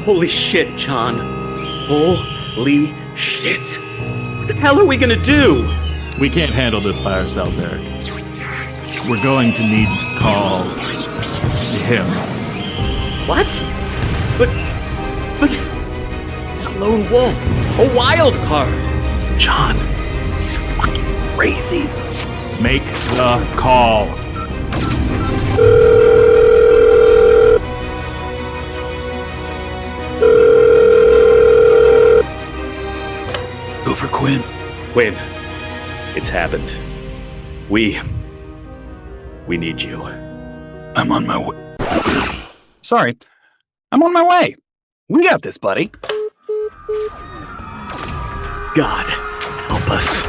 Holy shit, John. Holy shit. What the hell are we gonna do? We can't handle this by ourselves, Eric. We're going to need to call him. What? But he's a lone wolf, a wild card. John, he's fucking crazy. Make the call. Go for Quinn. Quinn, it's happened. We need you. I'm on my way. Sorry, I'm on my way. We got this, buddy. God, help us.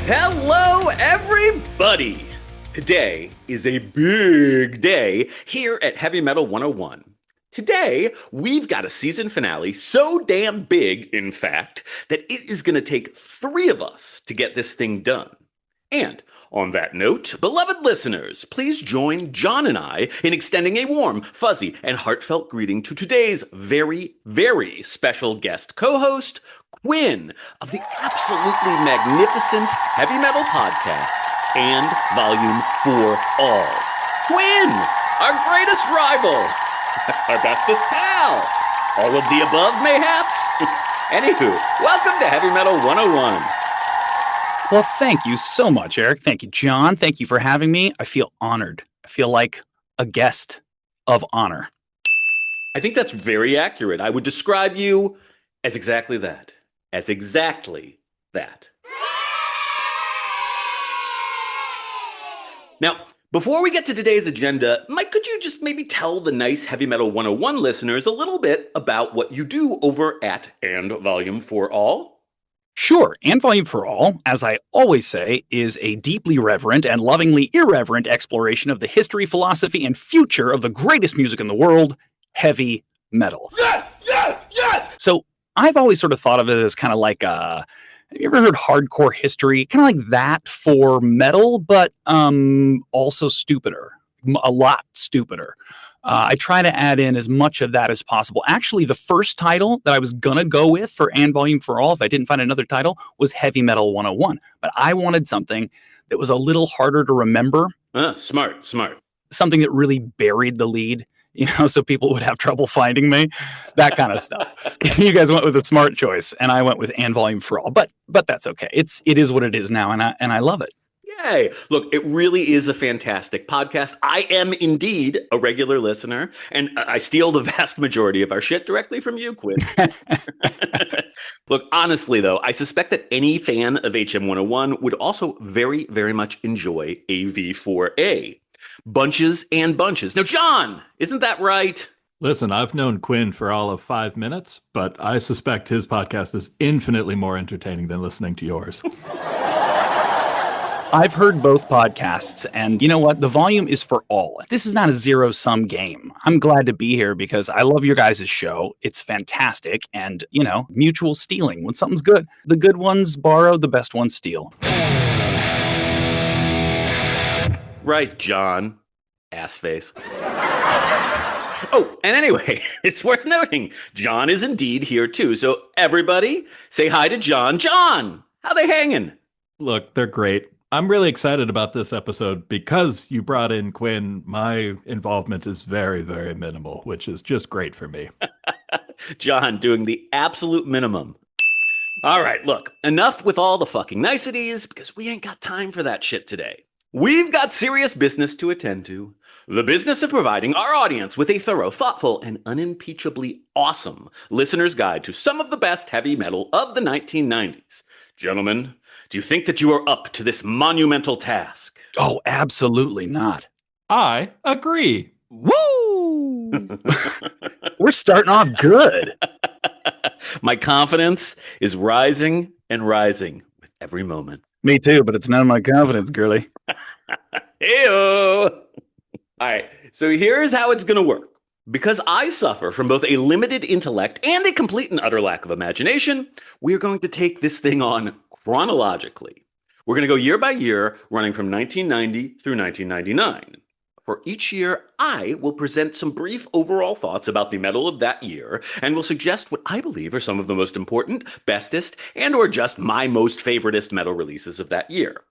Hello, everybody! Today is a big day here at Heavy Metal 101. Today, we've got a season finale so damn big, in fact, that it is going to take 3 of us to get this thing done. And on that note, beloved listeners, please join John and I in extending a warm, fuzzy, and heartfelt greeting to today's very, very special guest co-host, Quinn, of the absolutely magnificent Heavy Metal Podcast and Volume 4 All. Quinn, our greatest rival, our bestest pal, all of the above, mayhaps. Anywho, welcome to Heavy Metal 101. Well, thank you so much, Eric. Thank you, John. Thank you for having me. I feel honored. I feel like a guest of honor. I think that's very accurate. I would describe you as exactly that. As exactly that. Now, before we get to today's agenda, Mike, could you just maybe tell the nice Heavy Metal 101 listeners a little bit about what you do over at And Volume 4 All? Sure, And Volume 4 All, as I always say, is a deeply reverent and lovingly irreverent exploration of the history, philosophy, and future of the greatest music in the world, heavy metal. Yes! Yes! Yes! So I've always sort of thought of it as kind of like have you ever heard hardcore history? Kind of like that for metal, but also stupider, a lot stupider. I try to add in as much of that as possible. Actually, the first title that I was going to go with for And Volume 4 All, if I didn't find another title, was Heavy Metal 101. But I wanted something that was a little harder to remember. Smart. Something that really buried the lead, so people would have trouble finding me, that kind of stuff. You guys went with a smart choice, and I went with And Volume 4 All. But that's okay. It is what it is now, and I love it. Yay! Look, it really is a fantastic podcast. I am indeed a regular listener, and I steal the vast majority of our shit directly from you, Quinn. Look, honestly, though, I suspect that any fan of HM101 would also very, very much enjoy AV4A. Bunches and bunches. Now, John, isn't that right? Listen, I've known Quinn for all of 5 minutes, but I suspect his podcast is infinitely more entertaining than listening to yours. I've heard both podcasts, and you know what? The volume is for all. This is not a zero-sum game. I'm glad to be here because I love your guys' show. It's fantastic, and, mutual stealing. When something's good, the good ones borrow, the best ones steal. Right, John. Assface. Oh, and anyway, it's worth noting, John is indeed here too. So everybody, say hi to John. John, how they hanging? Look, they're great. I'm really excited about this episode because you brought in Quinn. My involvement is very, very minimal, which is just great for me. John doing the absolute minimum. All right, look, enough with all the fucking niceties because we ain't got time for that shit today. We've got serious business to attend to. The business of providing our audience with a thorough, thoughtful, and unimpeachably awesome listener's guide to some of the best heavy metal of the 1990s. Gentlemen, do you think that you are up to this monumental task? Oh, absolutely not. I agree. Woo! We're starting off good. My confidence is rising and rising with every moment. Me too, but it's none of my confidence, girly. Hey-o! All right, so here's how it's going to work. Because I suffer from both a limited intellect and a complete and utter lack of imagination, we're going to take this thing on chronologically. We're going to go year by year, running from 1990 through 1999. For each year, I will present some brief overall thoughts about the metal of that year, and will suggest what I believe are some of the most important, bestest, and or just my most favoritist metal releases of that year.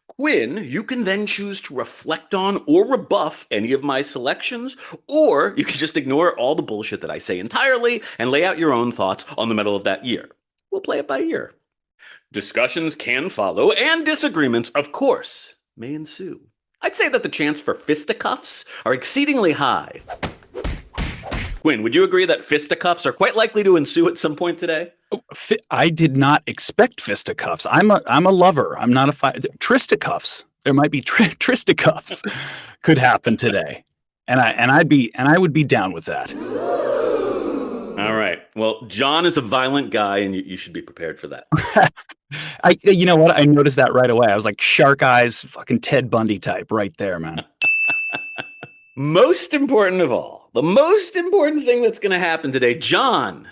Quinn, you can then choose to reflect on or rebuff any of my selections, or you can just ignore all the bullshit that I say entirely and lay out your own thoughts on the metal of that year. We'll play it by ear. Discussions can follow, and disagreements, of course, may ensue. I'd say that the chance for fisticuffs are exceedingly high. Quinn, would you agree that fisticuffs are quite likely to ensue at some point today? I did not expect fisticuffs. I'm a lover. I'm not a tristicuffs. There might be tristicuffs could happen today, and I would be down with that. All right. Well, John is a violent guy, and you should be prepared for that. You know what? I noticed that right away. I was like, shark eyes, fucking Ted Bundy type right there, man. Most important of all, the most important thing that's going to happen today, John,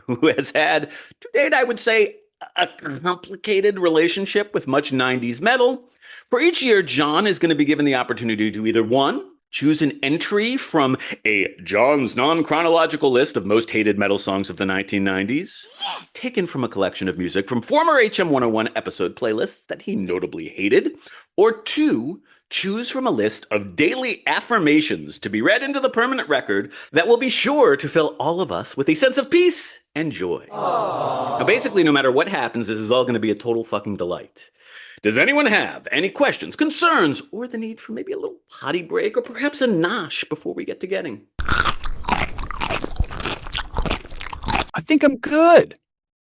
who has had, to date, I would say, a complicated relationship with much 90s metal. For each year, John is going to be given the opportunity to either, one, choose an entry from a John's non-chronological list of most hated metal songs of the 1990s, taken from a collection of music from former HM101 episode playlists that he notably hated, or two, choose from a list of daily affirmations to be read into the permanent record that will be sure to fill all of us with a sense of peace and joy. Now, basically, no matter what happens, this is all going to be a total fucking delight. Does anyone have any questions, concerns, or the need for maybe a little potty break or perhaps a nosh before we get to getting? I think I'm good.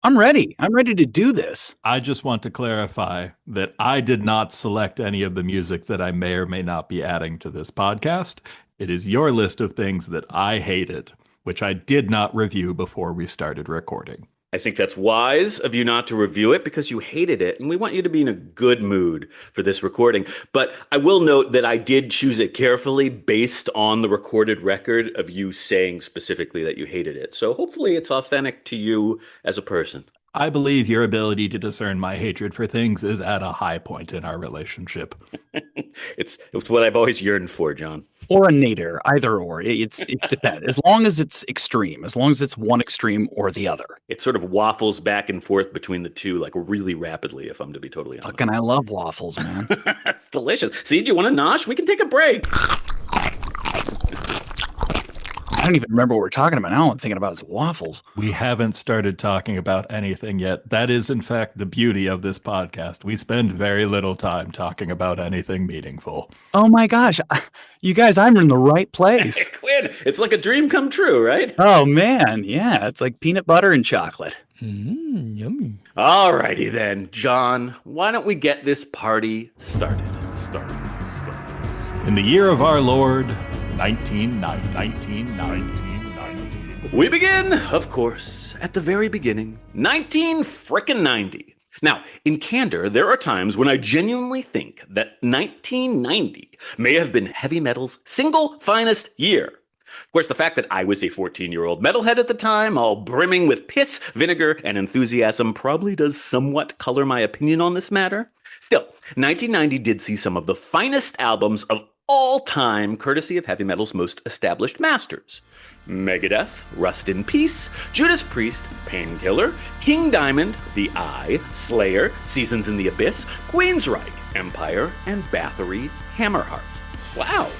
I'm ready. I'm ready to do this. I just want to clarify that I did not select any of the music that I may or may not be adding to this podcast. It is your list of things that I hated, which I did not review before we started recording. I think that's wise of you not to review it because you hated it, and we want you to be in a good mood for this recording. But I will note that I did choose it carefully based on the recorded record of you saying specifically that you hated it. So hopefully it's authentic to you as a person. I believe your ability to discern my hatred for things is at a high point in our relationship. It's what I've always yearned for, John. Or a nadir, either or. It depends. As long as it's extreme, as long as it's one extreme or the other. It sort of waffles back and forth between the two, like really rapidly, if I'm to be totally honest. Fucking I love waffles, man. It's delicious. See, do you want a nosh? We can take a break. I don't even remember what we're talking about now. All I'm thinking about is waffles. We haven't started talking about anything yet. That is, in fact, the beauty of this podcast. We spend very little time talking about anything meaningful. Oh my gosh. You guys, I'm in the right place. Quinn, it's like a dream come true, right? Oh man. Yeah. It's like peanut butter and chocolate. Yummy. All righty then, John. Why don't we get this party started? In the year of our Lord, 1990. We begin, of course, at the very beginning, 1990. Now, in candor, there are times when I genuinely think that 1990 may have been heavy metal's single finest year. Of course, the fact that I was a 14-year-old metalhead at the time, all brimming with piss, vinegar, and enthusiasm, probably does somewhat color my opinion on this matter. Still, 1990 did see some of the finest albums of all time, courtesy of heavy metal's most established masters. Megadeth, Rust in Peace, Judas Priest, Painkiller, King Diamond, The Eye, Slayer, Seasons in the Abyss, Queensryche, Empire, and Bathory, Hammerheart. Wow!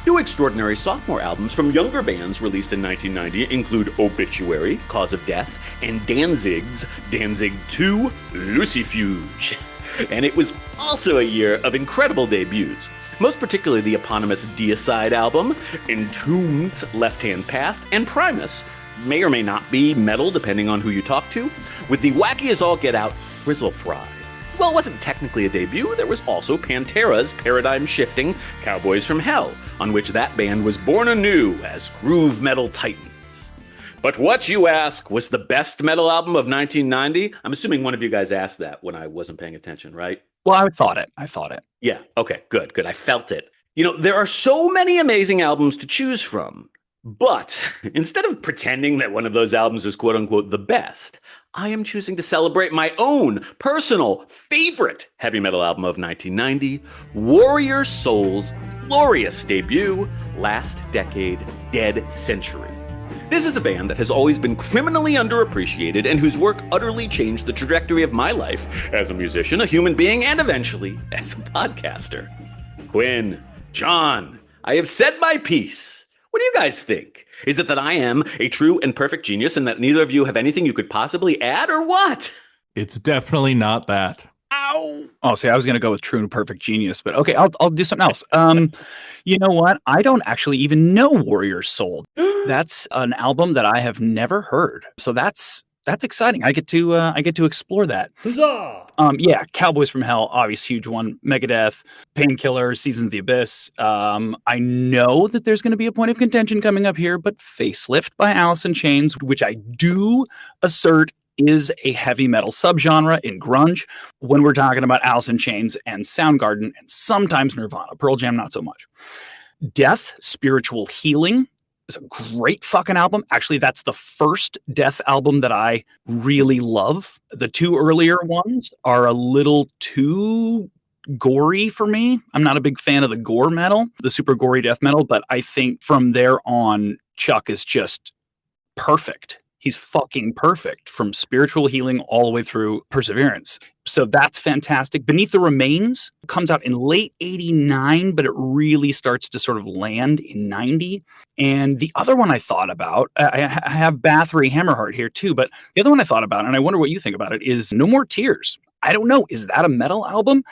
Two extraordinary sophomore albums from younger bands released in 1990 include Obituary, Cause of Death, and Danzig's Danzig 2, Lucifuge. And it was also a year of incredible debuts. Most particularly the eponymous Deicide album, Entombed's Left Hand Path, and Primus, may or may not be metal depending on who you talk to, with the wacky as all get out Frizzle Fry. Well, it wasn't technically a debut, there was also Pantera's paradigm-shifting Cowboys from Hell, on which that band was born anew as groove metal titans. But what, you ask, was the best metal album of 1990? I'm assuming one of you guys asked that when I wasn't paying attention, right? Well, I thought it. Yeah, okay, good. I felt it. You know, there are so many amazing albums to choose from, But instead of pretending that one of those albums is quote unquote the best, I am choosing to celebrate my own personal favorite heavy metal album of 1990, Warrior Soul's glorious debut, Last Decade, Dead Century. This is a band that has always been criminally underappreciated and whose work utterly changed the trajectory of my life as a musician, a human being, and eventually as a podcaster. Quinn, John, I have said my piece. What do you guys think? Is it that I am a true and perfect genius and that neither of you have anything you could possibly add, or what? It's definitely not that. Ow! Oh, see, I was going to go with true and perfect genius, but okay, I'll do something else. You know what? I don't actually even know Warrior Soul. That's an album that I have never heard, so that's exciting. I get to explore that. Huzzah! Yeah, Cowboys from Hell, obvious huge one. Megadeth, Painkiller, Seasons of the Abyss. I know that there's going to be a point of contention coming up here, but Facelift by Alice in Chains, which I do assert is a heavy metal subgenre in grunge when we're talking about Alice in Chains and Soundgarden and sometimes Nirvana. Pearl Jam, not so much. Death, Spiritual Healing is a great fucking album. Actually, that's the first Death album that I really love. The two earlier ones are a little too gory for me. I'm not a big fan of the gore metal, the super gory death metal, but I think from there on, Chuck is just perfect. He's fucking perfect from Spiritual Healing all the way through Perseverance. So that's fantastic. Beneath the Remains comes out in late 89, but it really starts to sort of land in 90. And the other one I thought about, I have Bathory Hammerheart here too, but the other one I thought about, and I wonder what you think about it, is No More Tears. I don't know. Is that a metal album?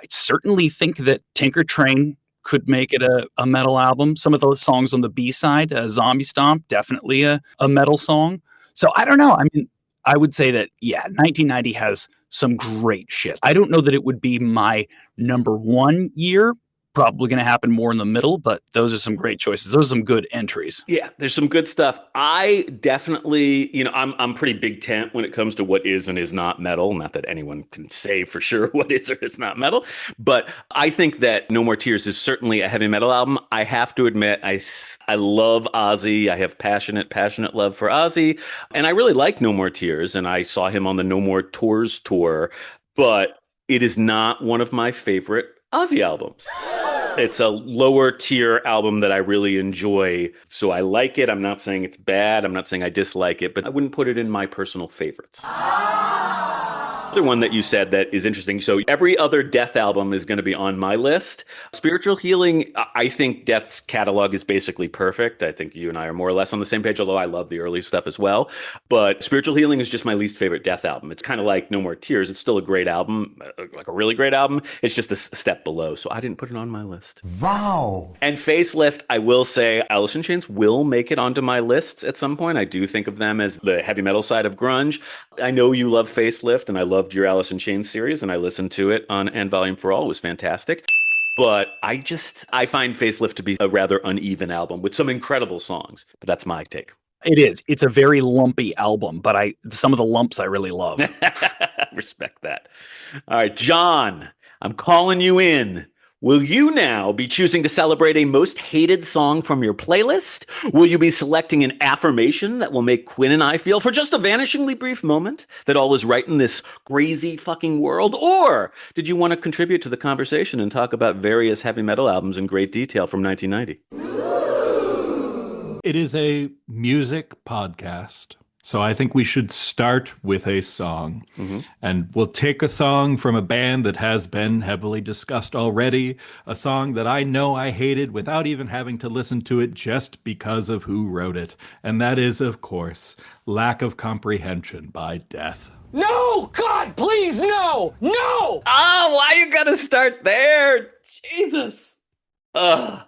I certainly think that Tinker Train could make it a metal album. Some of those songs on the B-side, Zombie Stomp, definitely a metal song. So I don't know. I mean, I would say that, yeah, 1990 has some great shit. I don't know that it would be my number one year. Probably going to happen more in the middle, but those are some great choices. Those are some good entries. Yeah, there's some good stuff. I definitely, I'm pretty big tent when it comes to what is and is not metal. Not that anyone can say for sure what is or is not metal, but I think that No More Tears is certainly a heavy metal album. I have to admit, I love Ozzy. I have passionate love for Ozzy, and I really like No More Tears. And I saw him on the No More Tours tour, but it is not one of my favorite Ozzy albums. It's a lower tier album that I really enjoy. So I like it. I'm not saying it's bad. I'm not saying I dislike it, but I wouldn't put it in my personal favorites. Other one that you said that is interesting. So every other Death album is going to be on my list. Spiritual Healing, I think Death's catalog is basically perfect. I think you and I are more or less on the same page, although I love the early stuff as well. But Spiritual Healing is just my least favorite Death album. It's kind of like No More Tears. It's still a great album, like a really great album. It's just a step below. So I didn't put it on my list. Wow. And Facelift, I will say Alice in Chains will make it onto my lists at some point. I do think of them as the heavy metal side of grunge. I know you love Facelift, and I loved your Alice in Chains series, and I listened to it on And Volume for All. It was fantastic. But I find Facelift to be a rather uneven album with some incredible songs. But that's my take. It is. It's a very lumpy album, but some of the lumps I really love. Respect that. All right, John, I'm calling you in. Will you now be choosing to celebrate a most hated song from your playlist? Will you be selecting an affirmation that will make Quinn and I feel for just a vanishingly brief moment that all is right in this crazy fucking world? Or did you want to contribute to the conversation and talk about various heavy metal albums in great detail from 1990? It is a music podcast, so I think we should start with a song. Mm-hmm. And we'll take a song from a band that has been heavily discussed already, a song that I know I hated without even having to listen to it just because of who wrote it. And that is, of course, Lack of Comprehension by Death. No! God, please, no! No! Oh, why you gotta start there? Jesus. Ugh.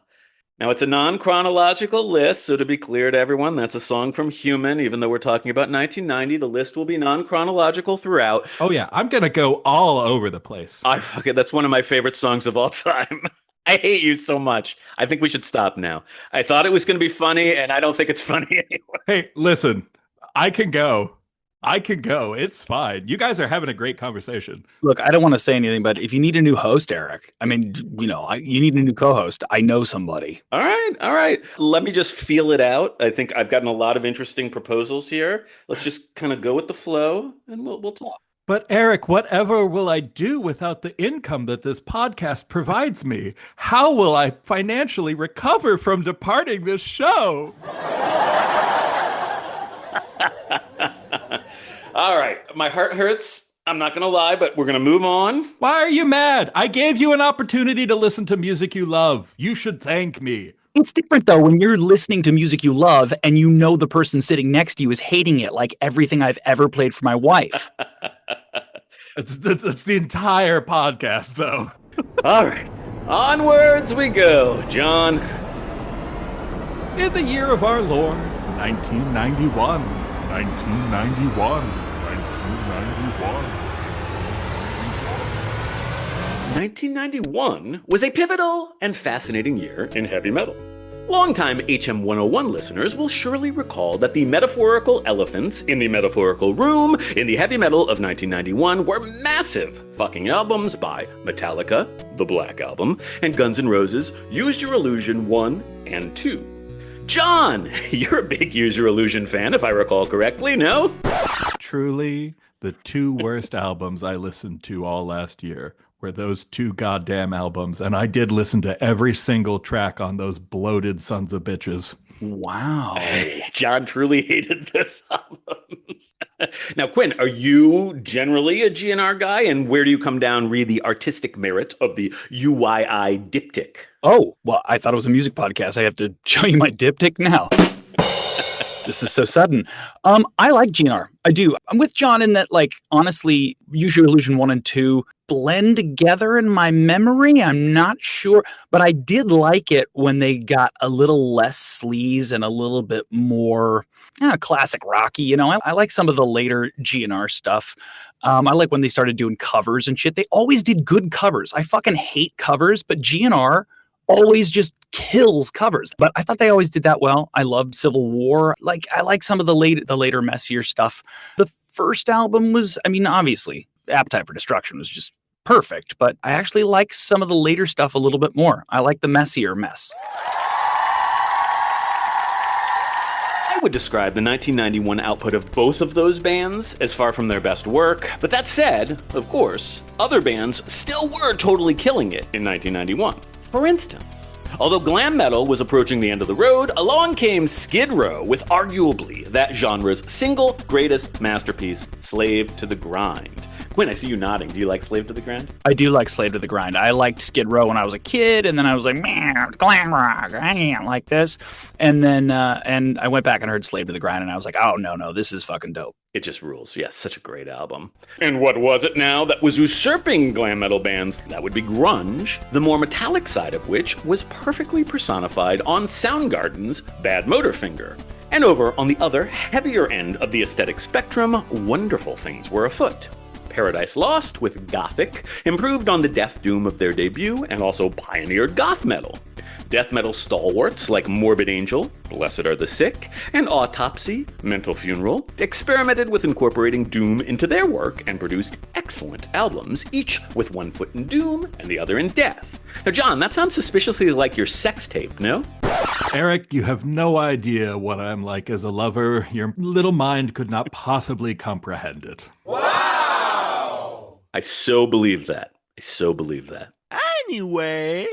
Now, it's a non-chronological list, so to be clear to everyone, that's a song from Human. Even though we're talking about 1990, the list will be non-chronological throughout. Oh, yeah, I'm going to go all over the place. Okay, that's one of my favorite songs of all time. I hate you so much. I think we should stop now. I thought it was going to be funny, and I don't think it's funny anymore. Hey, listen, I can go. I can go. It's fine. You guys are having a great conversation. Look, I don't want to say anything, but if you need a new host, Eric, I mean, you need a new co-host. I know somebody. All right. Let me just feel it out. I think I've gotten a lot of interesting proposals here. Let's just kind of go with the flow, and we'll talk. But Eric, whatever will I do without the income that this podcast provides me? How will I financially recover from departing this show? All right, my heart hurts. I'm not going to lie, but we're going to move on. Why are you mad? I gave you an opportunity to listen to music you love. You should thank me. It's different, though, when you're listening to music you love and you know the person sitting next to you is hating it like everything I've ever played for my wife. It's the entire podcast, though. All right, onwards we go, John. In the year of our Lord, 1991, 1991. 1991 was a pivotal and fascinating year in heavy metal. Longtime HM 101 listeners will surely recall that the metaphorical elephants in the metaphorical room in the heavy metal of 1991 were massive fucking albums by Metallica, the Black Album, and Guns N' Roses' Use Your Illusion 1 and 2. John, you're a big Use Your Illusion fan, if I recall correctly, no? Truly, the two worst albums I listened to all last year were those two goddamn albums, and I did listen to every single track on those bloated sons of bitches. Wow. John truly hated this albums. Now, Quinn, are you generally a GNR guy, and where do you come down re the artistic merit of the UYI diptych? Oh, well, I thought it was a music podcast. I have to show you my diptych now. This is so sudden. I like GNR. I do. I'm with John in that, like, honestly, Use Your Illusion 1 and 2 blend together in my memory. I'm not sure, but I did like it when they got a little less sleaze and a little bit more classic rocky. I like some of the later GNR stuff. I like when they started doing covers and shit. They always did good covers. I fucking hate covers, but GNR always just kills covers. But I thought they always did that well. I loved Civil War. I like some of the later messier stuff. The first album was, obviously, Appetite for Destruction was just perfect, but I actually like some of the later stuff a little bit more. I like the messier mess. I would describe the 1991 output of both of those bands as far from their best work, but that said, of course, other bands still were totally killing it in 1991. For instance, although glam metal was approaching the end of the road, along came Skid Row with arguably that genre's single greatest masterpiece, Slave to the Grind. Quinn, I see you nodding. Do you like Slave to the Grind? I do like Slave to the Grind. I liked Skid Row when I was a kid, and then I was like, man, glam rock, I ain't like this. And then and I went back and heard Slave to the Grind, and I was like, oh, no, this is fucking dope. It just rules. Yes, such a great album. And what was it now that was usurping glam metal bands? That would be grunge, the more metallic side of which was perfectly personified on Soundgarden's Bad Motorfinger. And over on the other, heavier end of the aesthetic spectrum, wonderful things were afoot. Paradise Lost with Gothic improved on the death doom of their debut and also pioneered goth metal. Death metal stalwarts like Morbid Angel, Blessed Are the Sick, and Autopsy, Mental Funeral, experimented with incorporating doom into their work and produced excellent albums, each with one foot in doom and the other in death. Now, John, that sounds suspiciously like your sex tape, no? Eric, you have no idea what I'm like as a lover. Your little mind could not possibly comprehend it. I so believe that. Anyway.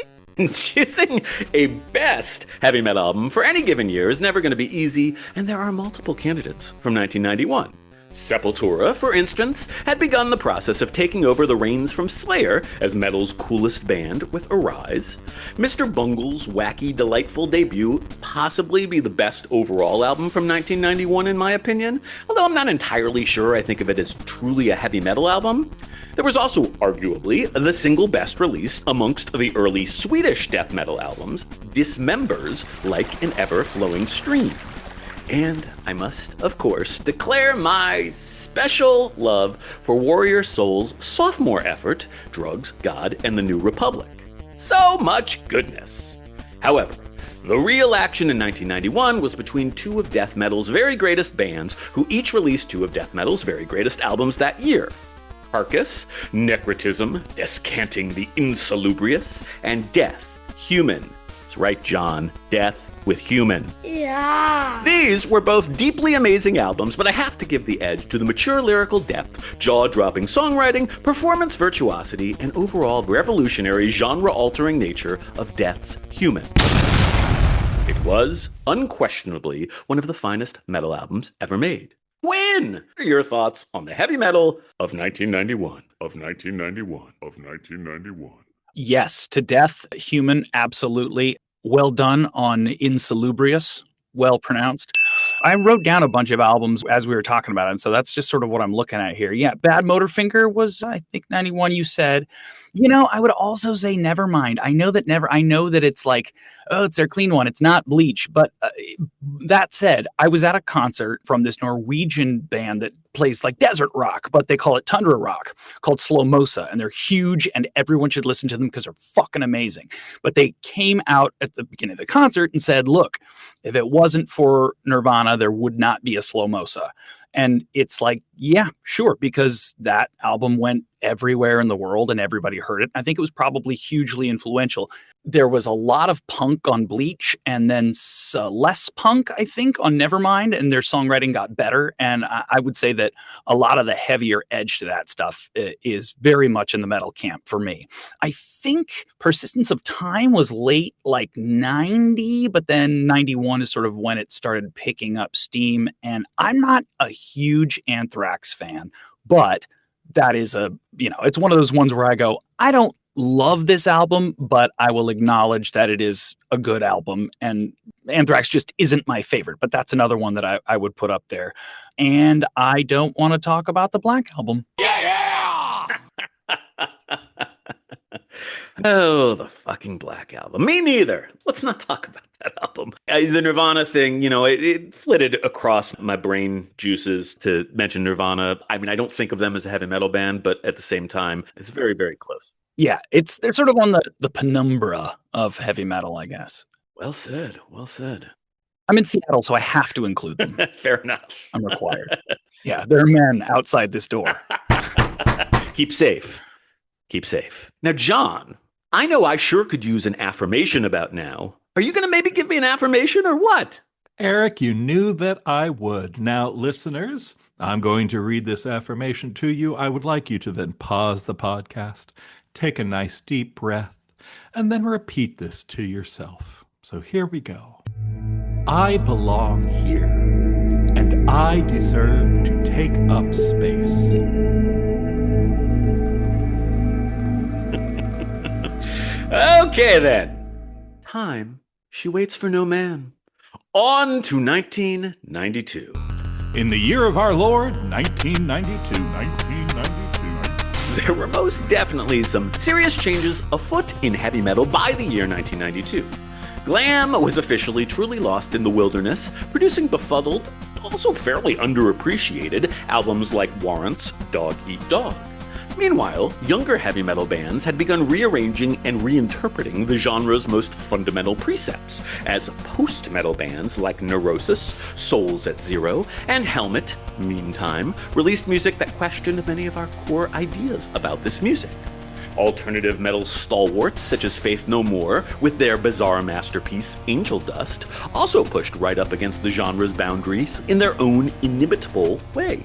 Choosing a best heavy metal album for any given year is never going to be easy, and there are multiple candidates from 1991. Sepultura, for instance, had begun the process of taking over the reins from Slayer as metal's coolest band with Arise. Mr. Bungle's wacky, delightful debut possibly be the best overall album from 1991 in my opinion, although I'm not entirely sure I think of it as truly a heavy metal album. There was also, arguably, the single best release amongst the early Swedish death metal albums, Dismembers Like an Ever-Flowing Stream. And I must, of course, declare my special love for Warrior Soul's sophomore effort, Drugs, God, and the New Republic. So much goodness. However, The real action in 1991 was between two of death metal's very greatest bands, who each released two of death metal's very greatest albums that year. Carcass, Necrotism, Descanting the Insalubrious, and Death, Human. That's right, John. Death with Human. Yeah. These were both deeply amazing albums, but I have to give the edge to the mature lyrical depth, jaw-dropping songwriting, performance virtuosity, and overall revolutionary genre-altering nature of Death's Human. It was, unquestionably, one of the finest metal albums ever made. Quinn! What are your thoughts on the heavy metal of 1991? Yes, to Death, Human, absolutely. Well done on Insalubrious, well pronounced. I wrote down a bunch of albums as we were talking about it, and so that's just sort of what I'm looking at here. Yeah, Bad Motorfinger was, I think, 91, you said. You know, I would also say Nevermind. I know that it's like, oh, it's their clean one. It's not Bleach. But that said, I was at a concert from this Norwegian band that plays like desert rock, but they call it tundra rock, called Slomosa. And they're huge, and everyone should listen to them because they're fucking amazing. But they came out at the beginning of the concert and said, look, if it wasn't for Nirvana, there would not be a Slomosa. And it's like, yeah, sure, because that album went everywhere in the world and everybody heard it. I think it was probably hugely influential. There was a lot of punk on Bleach and then less punk, I think, on Nevermind, and their songwriting got better. And I would say that a lot of the heavier edge to that stuff is very much in the metal camp for me. I think Persistence of Time was late, like 90, but then 91 is sort of when it started picking up steam. And I'm not a huge Anthrax fan, but that is it's one of those ones where I go, I don't love this album, but I will acknowledge that it is a good album. And Anthrax just isn't my favorite, but that's another one that I would put up there. And I don't want to talk about the Black Album. Oh, the fucking Black Album. Me neither. Let's not talk about that album. The Nirvana thing, it flitted across my brain juices to mention Nirvana. I mean, I don't think of them as a heavy metal band, but at the same time, it's very, very close. Yeah, they're sort of on the penumbra of heavy metal, I guess. Well said. Well said. I'm in Seattle, so I have to include them. Fair enough. I'm required. Yeah, there are men outside this door. Keep safe. Keep safe. Now, John, I know I sure could use an affirmation about now. Are you going to maybe give me an affirmation or what? Eric, you knew that I would. Now, listeners, I'm going to read this affirmation to you. I would like you to then pause the podcast, take a nice deep breath, and then repeat this to yourself. So here we go. I belong here, and I deserve to take up space. Okay, then. Time, she waits for no man. On to 1992. In the year of our Lord, 1992. There were most definitely some serious changes afoot in heavy metal by the year 1992. Glam was officially truly lost in the wilderness, producing befuddled, also fairly underappreciated albums like Warrant's Dog Eat Dog. Meanwhile, younger heavy metal bands had begun rearranging and reinterpreting the genre's most fundamental precepts, as post-metal bands like Neurosis, Souls at Zero, and Helmet, meantime, released music that questioned many of our core ideas about this music. Alternative metal stalwarts such as Faith No More, with their bizarre masterpiece Angel Dust, also pushed right up against the genre's boundaries in their own inimitable way.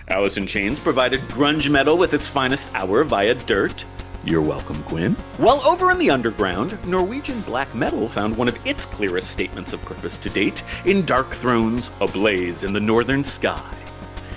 Alice in Chains provided grunge metal with its finest hour via Dirt. You're welcome, Quinn. While over in the underground, Norwegian black metal found one of its clearest statements of purpose to date in Dark Throne's Ablaze in the Northern Sky.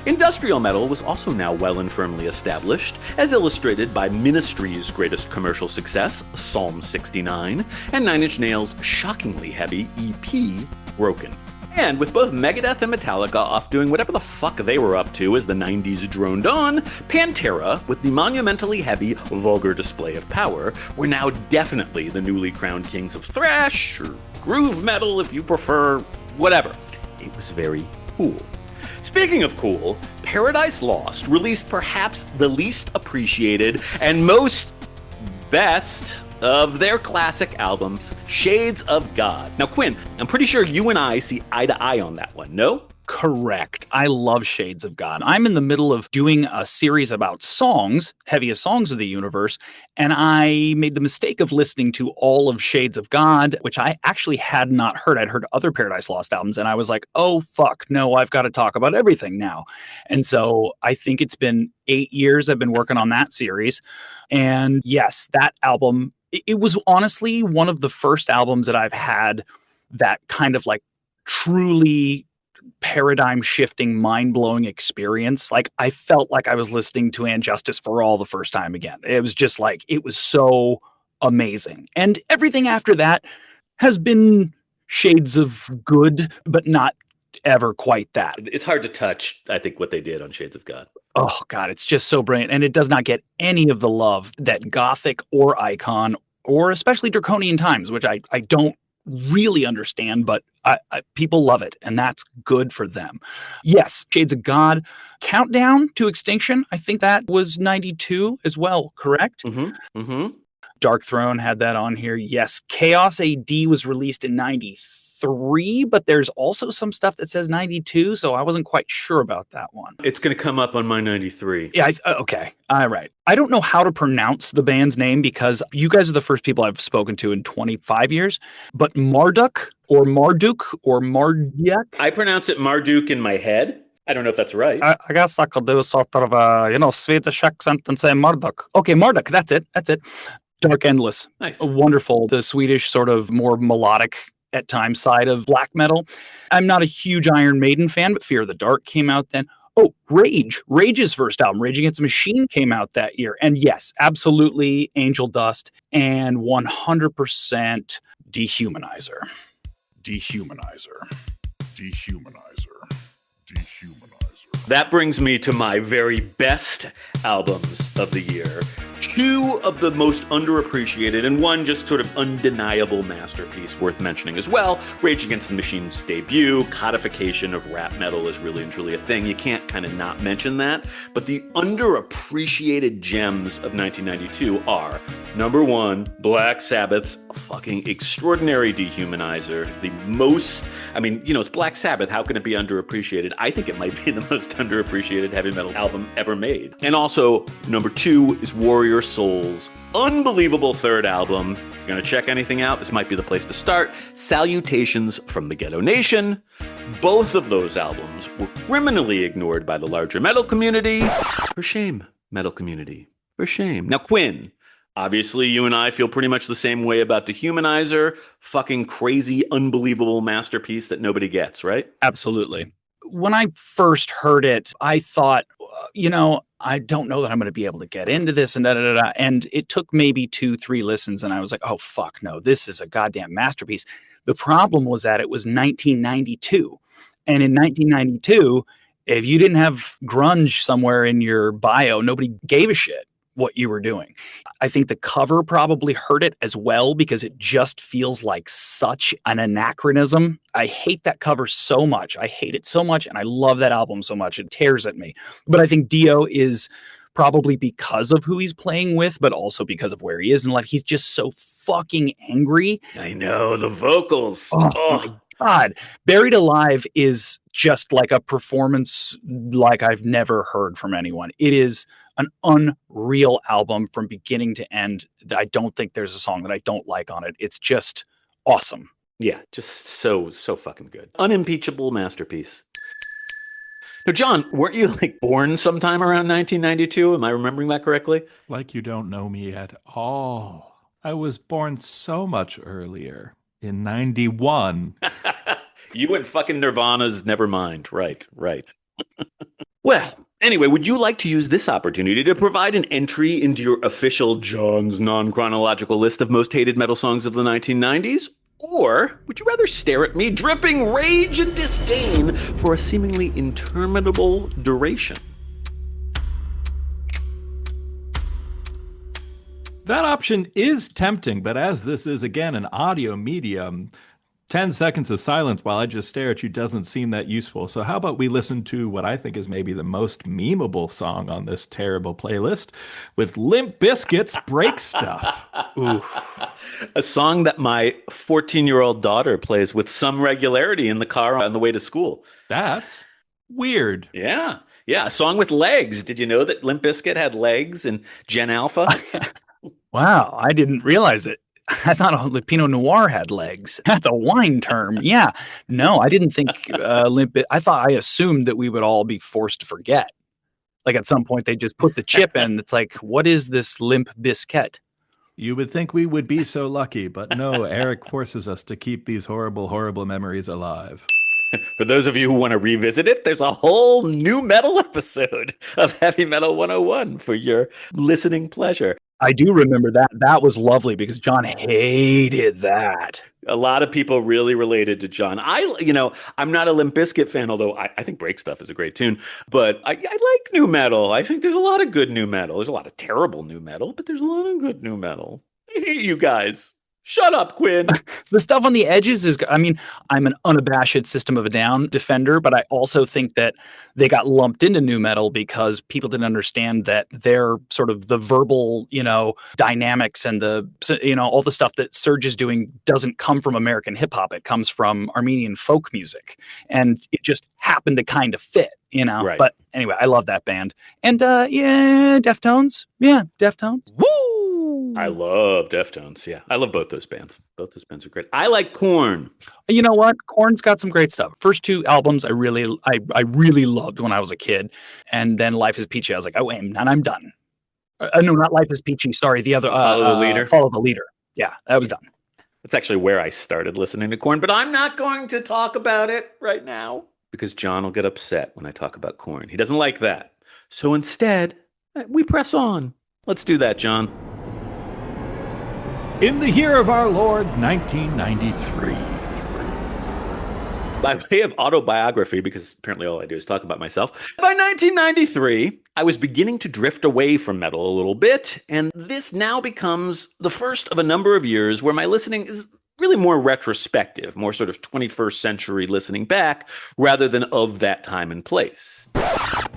Industrial metal was also now well and firmly established, as illustrated by Ministry's greatest commercial success, Psalm 69, and Nine Inch Nails' shockingly heavy EP, Broken. And with both Megadeth and Metallica off doing whatever the fuck they were up to as the 90s droned on, Pantera, with the monumentally heavy, vulgar display of power, were now definitely the newly crowned kings of thrash, or groove metal if you prefer, whatever. It was very cool. Speaking of cool, Paradise Lost released perhaps the least appreciated and most best of their classic albums, Shades of God. Now, Quinn, I'm pretty sure you and I see eye to eye on that one, no? Correct. I love Shades of God. I'm in the middle of doing a series about songs, heaviest songs of the universe, and I made the mistake of listening to all of Shades of God, which I actually had not heard. I'd heard other Paradise Lost albums, and I was like, oh, fuck, no, I've got to talk about everything now. And so I think it's been 8 years I've been working on that series. And yes, that album, it was honestly one of the first albums that I've had that kind of like truly paradigm shifting, mind blowing experience. Like I felt like I was listening to And Justice for All the first time again. It was just like, it was so amazing. And everything after that has been shades of good, but not ever quite that. It's hard to touch, I think, what they did on Shades of God. Oh God, it's just so brilliant. And it does not get any of the love that Gothic or Icon or especially Draconian Times, which I don't really understand, but people love it, and that's good for them. Yes, Shades of God, Countdown to Extinction, I think that was 92 as well, correct? Dark Throne had that on here. Yes, Chaos AD was released in 93, but there's also some stuff that says 92, so I wasn't quite sure about that one. It's going to come up on my 93. Yeah, okay. All right. I don't know how to pronounce the band's name because you guys are the first people I've spoken to in 25 years, but Marduk or Marduk or Mardiak? I pronounce it Marduk in my head. I don't know if that's right. I guess I could do sort of a, Swedish accent and say Marduk. Okay, Marduk, that's it. Dark Endless. Nice. Wonderful. The Swedish sort of more melodic at times side of black metal. I'm not a huge Iron Maiden fan, but Fear of the Dark came out then. Oh, Rage. Rage's first album, Rage Against the Machine, came out that year. And yes, absolutely Angel Dust and 100% Dehumanizer. That brings me to my very best albums of the year. Two of the most underappreciated and one just sort of undeniable masterpiece worth mentioning as well. Rage Against the Machine's debut, codification of rap metal is really and truly a thing. You can't kind of not mention that. But the underappreciated gems of 1992 are, number one, Black Sabbath's fucking extraordinary Dehumanizer. It's Black Sabbath. How can it be underappreciated? I think it might be the most underappreciated heavy metal album ever made. And also, number two is Warrior Soul's unbelievable third album. If you're going to check anything out, this might be the place to start. Salutations from the Ghetto Nation. Both of those albums were criminally ignored by the larger metal community. For shame, metal community. For shame. Now, Quinn, obviously you and I feel pretty much the same way about Dehumanizer. Fucking crazy, unbelievable masterpiece that nobody gets, right? Absolutely. When I first heard it, I thought, I don't know that I'm going to be able to get into this and da-da-da-da. And it took maybe 2-3 listens and I was like, oh, fuck, no, this is a goddamn masterpiece. The problem was that it was 1992. And in 1992, if you didn't have grunge somewhere in your bio, nobody gave a shit what you were doing. I think the cover probably hurt it as well because it just feels like such an anachronism. I hate that cover so much. I hate it so much, and I love that album so much. It tears at me. But I think Dio is probably because of who he's playing with, but also because of where he is in life. He's just so fucking angry. I know, the vocals. Oh my God. Buried Alive is just like a performance like I've never heard from anyone. It is an unreal album from beginning to end. I don't think there's a song that I don't like on it. It's just awesome. Yeah, just so fucking good. Unimpeachable masterpiece. Now, John, weren't you born sometime around 1992? Am I remembering that correctly? Like you don't know me at all. I was born so much earlier, in 91. You and fucking Nirvana's Nevermind. Right. Well, anyway, would you like to use this opportunity to provide an entry into your official John's non-chronological list of most hated metal songs of the 1990s? Or would you rather stare at me dripping rage and disdain for a seemingly interminable duration? That option is tempting, but as this is, again, an audio medium, 10 seconds of silence while I just stare at you doesn't seem that useful. So how about we listen to what I think is maybe the most memeable song on this terrible playlist with Limp Bizkit's Break Stuff. Ooh. A song that my 14-year-old daughter plays with some regularity in the car on the way to school. That's weird. Yeah. Yeah, a song with legs. Did you know that Limp Bizkit had legs in Gen Alpha? Wow, I didn't realize it. I thought Pinot Noir had legs. That's a wine term. Yeah. No, I didn't think I assumed that we would all be forced to forget. Like at some point they just put the chip in. It's like, what is this Limp Bizkit? You would think we would be so lucky, but no, Eric forces us to keep these horrible, horrible memories alive. For those of you who want to revisit it, there's a whole new metal episode of Heavy Metal 101 for your listening pleasure. I do remember that. That was lovely because John hated that. A lot of people really related to John. I'm not a Limp Bizkit fan, although I think Break Stuff is a great tune. But I like new metal. I think there's a lot of good new metal. There's a lot of terrible new metal, but there's a lot of good new metal. I hate you guys. Shut up, Quinn. The stuff on the edges is, I'm an unabashed System of a Down defender, but I also think that they got lumped into nu metal because people didn't understand that their sort of the verbal, dynamics and all the stuff that Serge is doing doesn't come from American hip hop. It comes from Armenian folk music. And it just happened to kind of fit, Right. But anyway, I love that band. And Deftones. Yeah, Deftones. Woo! I love Deftones. Yeah, I love both those bands. Both those bands are great. I like Korn. You know what? Korn's got some great stuff. First two albums I really loved when I was a kid, and then Life is Peachy. I was like, oh, and I'm done. No, not Life is Peachy. Sorry, the other. Follow the Leader. Follow the Leader. Yeah, that was done. That's actually where I started listening to Korn, but I'm not going to talk about it right now because John will get upset when I talk about Korn. He doesn't like that. So instead, we press on. Let's do that, John. In the year of our Lord, 1993. By way of autobiography, because apparently all I do is talk about myself, by 1993, I was beginning to drift away from metal a little bit, and this now becomes the first of a number of years where my listening is really more retrospective, more sort of 21st century listening back, rather than of that time and place.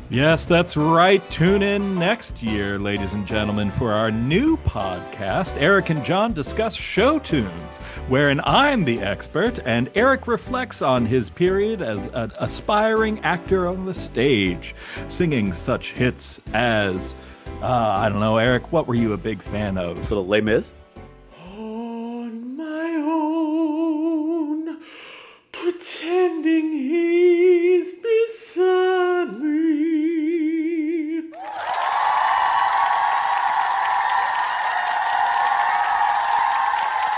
Yes, that's right. Tune in next year, ladies and gentlemen, for our new podcast. Eric and John discuss show tunes, wherein I'm the expert and Eric reflects on his period as an aspiring actor on the stage, singing such hits as, I don't know, Eric, what were you a big fan of? Little Les Mis? On my own, pretending he's beside me.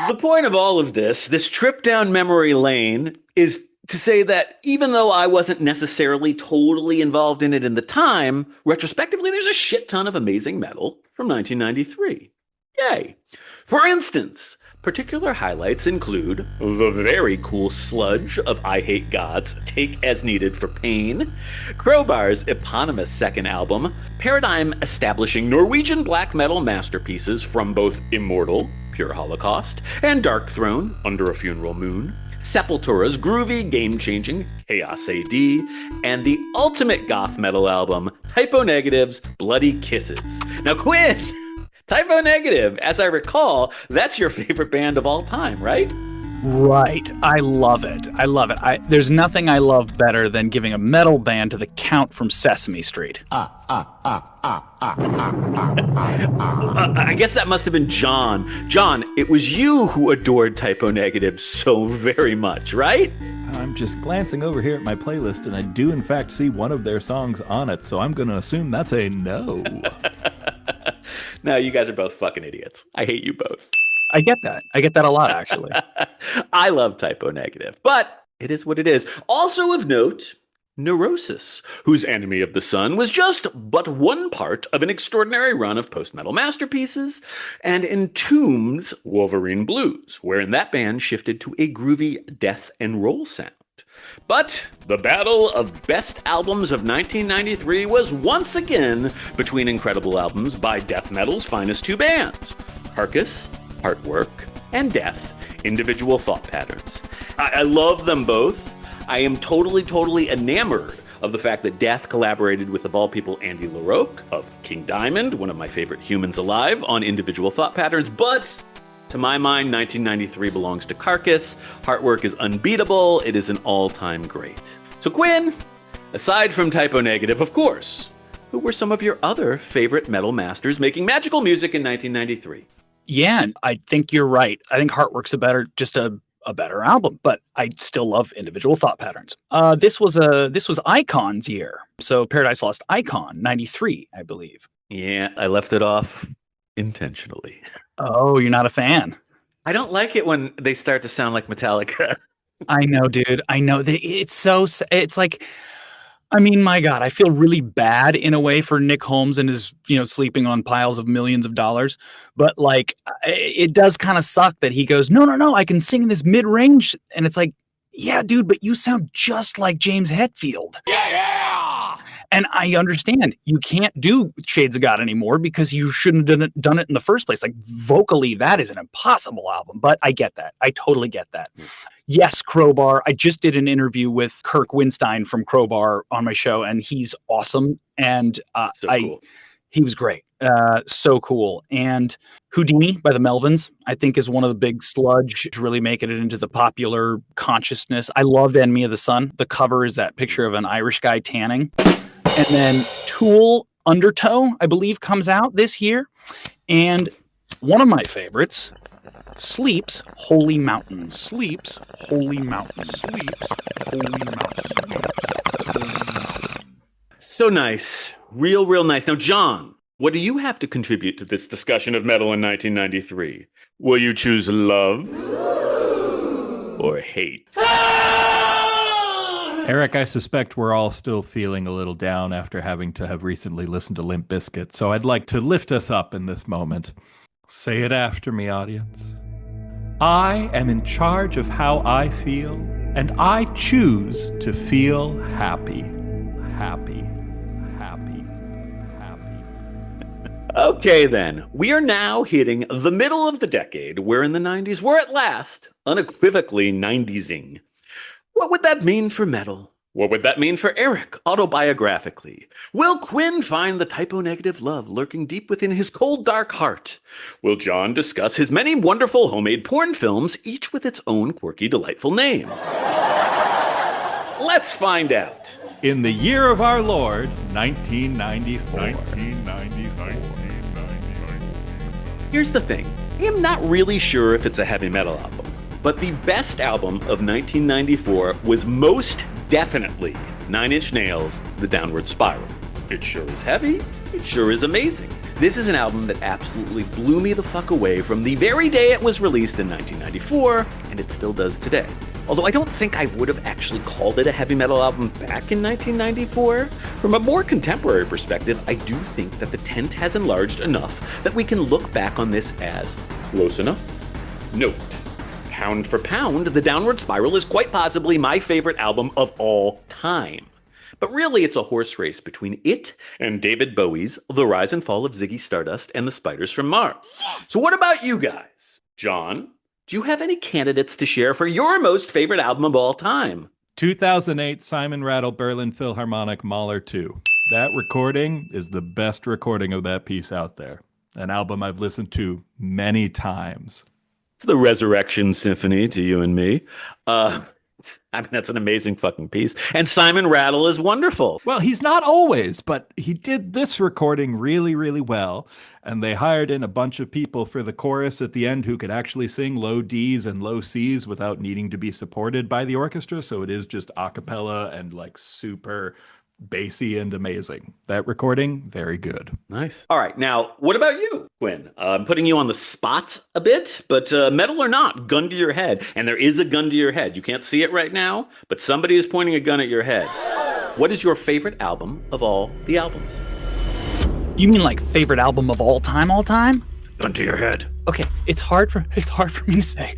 The point of all of this trip down memory lane, is to say that even though I wasn't necessarily totally involved in it in the time, retrospectively, there's a shit ton of amazing metal from 1993. Yay. For instance, particular highlights include the very cool sludge of I Hate God's Take As Needed for Pain, Crowbar's eponymous second album, paradigm-establishing Norwegian black metal masterpieces from both Immortal, Pure Holocaust, and Dark Throne, Under a Funeral Moon, Sepultura's groovy, game-changing Chaos AD, and the ultimate goth metal album, Typo Negative's Bloody Kisses. Now, Quinn, Typo Negative, as I recall, that's your favorite band of all time, right? Right. I love it. There's nothing I love better than giving a metal band to the Count from Sesame Street. I guess that must have been John. John, it was you who adored Typo Negative so very much, right? I'm just glancing over here at my playlist, and I do in fact see one of their songs on it, so I'm going to assume that's a no. No, you guys are both fucking idiots. I hate you both. I get that. I get that a lot, actually. I love Typo Negative, but it is what it is. Also of note, Neurosis, whose Enemy of the Sun was just but one part of an extraordinary run of post-metal masterpieces, and Entombed's Wolverine Blues, wherein that band shifted to a groovy death and roll sound. But the battle of best albums of 1993 was once again between incredible albums by death metal's finest two bands, Carcass, Heartwork, and Death, Individual Thought Patterns. I love them both. I am totally enamored of the fact that Death collaborated with, of all people, Andy LaRocque of King Diamond, one of my favorite humans alive, on Individual Thought Patterns. But to my mind, 1993 belongs to Carcass. Heartwork is unbeatable. It is an all-time great. So Quinn, aside from Typo Negative, of course, who were some of your other favorite metal masters making magical music in 1993? Yeah, I think you're right. I think Heartwork's a better album, but I still love Individual Thought Patterns. This was Icon's year. So Paradise Lost Icon, 93, I believe. Yeah, I left it off intentionally. Oh, you're not a fan? I don't like it when they start to sound like Metallica. I know, dude. I know. It's like, I mean, my God, I feel really bad in a way for Nick Holmes and his, sleeping on piles of millions of dollars. But like, it does kind of suck that he goes, no, I can sing in this mid-range. And it's like, yeah, dude, but you sound just like James Hetfield. Yeah. And I understand you can't do Shades of God anymore because you shouldn't have done it in the first place. Like vocally, that is an impossible album, but I get that. I totally get that. Yes, Crowbar. I just did an interview with Kirk Winstein from Crowbar on my show, and he's awesome. And Cool. He was great. So cool. And Houdini by the Melvins, I think, is one of the big sludge to really making it into the popular consciousness. I love Enemy of the Sun. The cover is that picture of an Irish guy tanning. And then Tool Undertow, I believe, comes out this year. And one of my favorites, Sleep's Holy Mountain. Sleep's Holy Mountain. Sleep's Holy Mountain. Sleep's Holy Mountain. So nice. Real nice. Now, John, what do you have to contribute to this discussion of metal in 1993? Will you choose love or hate? Eric, I suspect we're all still feeling a little down after having to have recently listened to Limp Bizkit, so I'd like to lift us up in this moment. Say it after me, audience. I am in charge of how I feel, and I choose to feel happy. Happy. Happy. Happy. Okay, then. We are now hitting the middle of the decade, where in the 90s we're at last unequivocally 90sing. What would that mean for metal? What would that mean for Eric, autobiographically? Will Quinn find the Typo Negative love lurking deep within his cold, dark heart? Will John discuss his many wonderful homemade porn films, each with its own quirky, delightful name? Let's find out. In the year of our Lord, 1994. Here's the thing. I am not really sure if it's a heavy metal album, but the best album of 1994 was most definitely 9 Inch Nails' The Downward Spiral. It sure is heavy. It sure is amazing. This is an album that absolutely blew me the fuck away from the very day it was released in 1994, and it still does today. Although I don't think I would have actually called it a heavy metal album back in 1994. From a more contemporary perspective, I do think that the tent has enlarged enough that we can look back on this as close enough. Note, pound for pound, The Downward Spiral is quite possibly my favorite album of all time. But really, it's a horse race between it and David Bowie's The Rise and Fall of Ziggy Stardust and the Spiders from Mars. So what about you guys? John, do you have any candidates to share for your most favorite album of all time? 2008 Simon Rattle Berlin Philharmonic Mahler 2. That recording is the best recording of that piece out there. An album I've listened to many times. It's the Resurrection Symphony to you and me. I mean, that's an amazing fucking piece. And Simon Rattle is wonderful. Well, he's not always, but he did this recording really, really well. And they hired in a bunch of people for the chorus at the end who could actually sing low Ds and low Cs without needing to be supported by the orchestra. So it is just a cappella and like super bassy and amazing. That recording, very good. Nice. All right. Now, what about you, Quinn? I'm putting you on the spot a bit, but metal or not, gun to your head. And there is a gun to your head. You can't see it right now, but somebody is pointing a gun at your head. What is your favorite album of all the albums? You mean like favorite album of all time? Gun to your head. Okay, it's hard for me to say.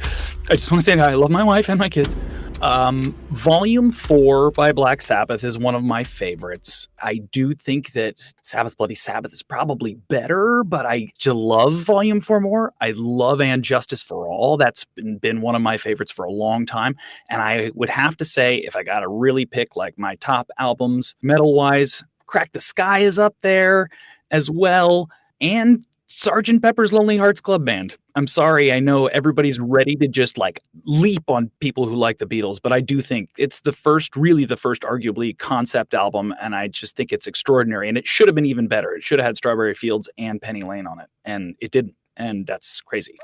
I just want to say that I love my wife and my kids. Volume 4 by Black Sabbath is one of my favorites. I do think that Sabbath Bloody Sabbath is probably better, but I just love Volume 4 more. I love And Justice for All. That's been one of my favorites for a long time. And I would have to say, if I got to really pick like my top albums, metal-wise, Crack the Sky is up there as well. And Sgt. Pepper's Lonely Hearts Club Band. I'm sorry, I know everybody's ready to just like leap on people who like the Beatles, but I do think it's the first arguably concept album, and I just think it's extraordinary. And it should have been even better. It should have had Strawberry Fields and Penny Lane on it, and it didn't, and that's crazy.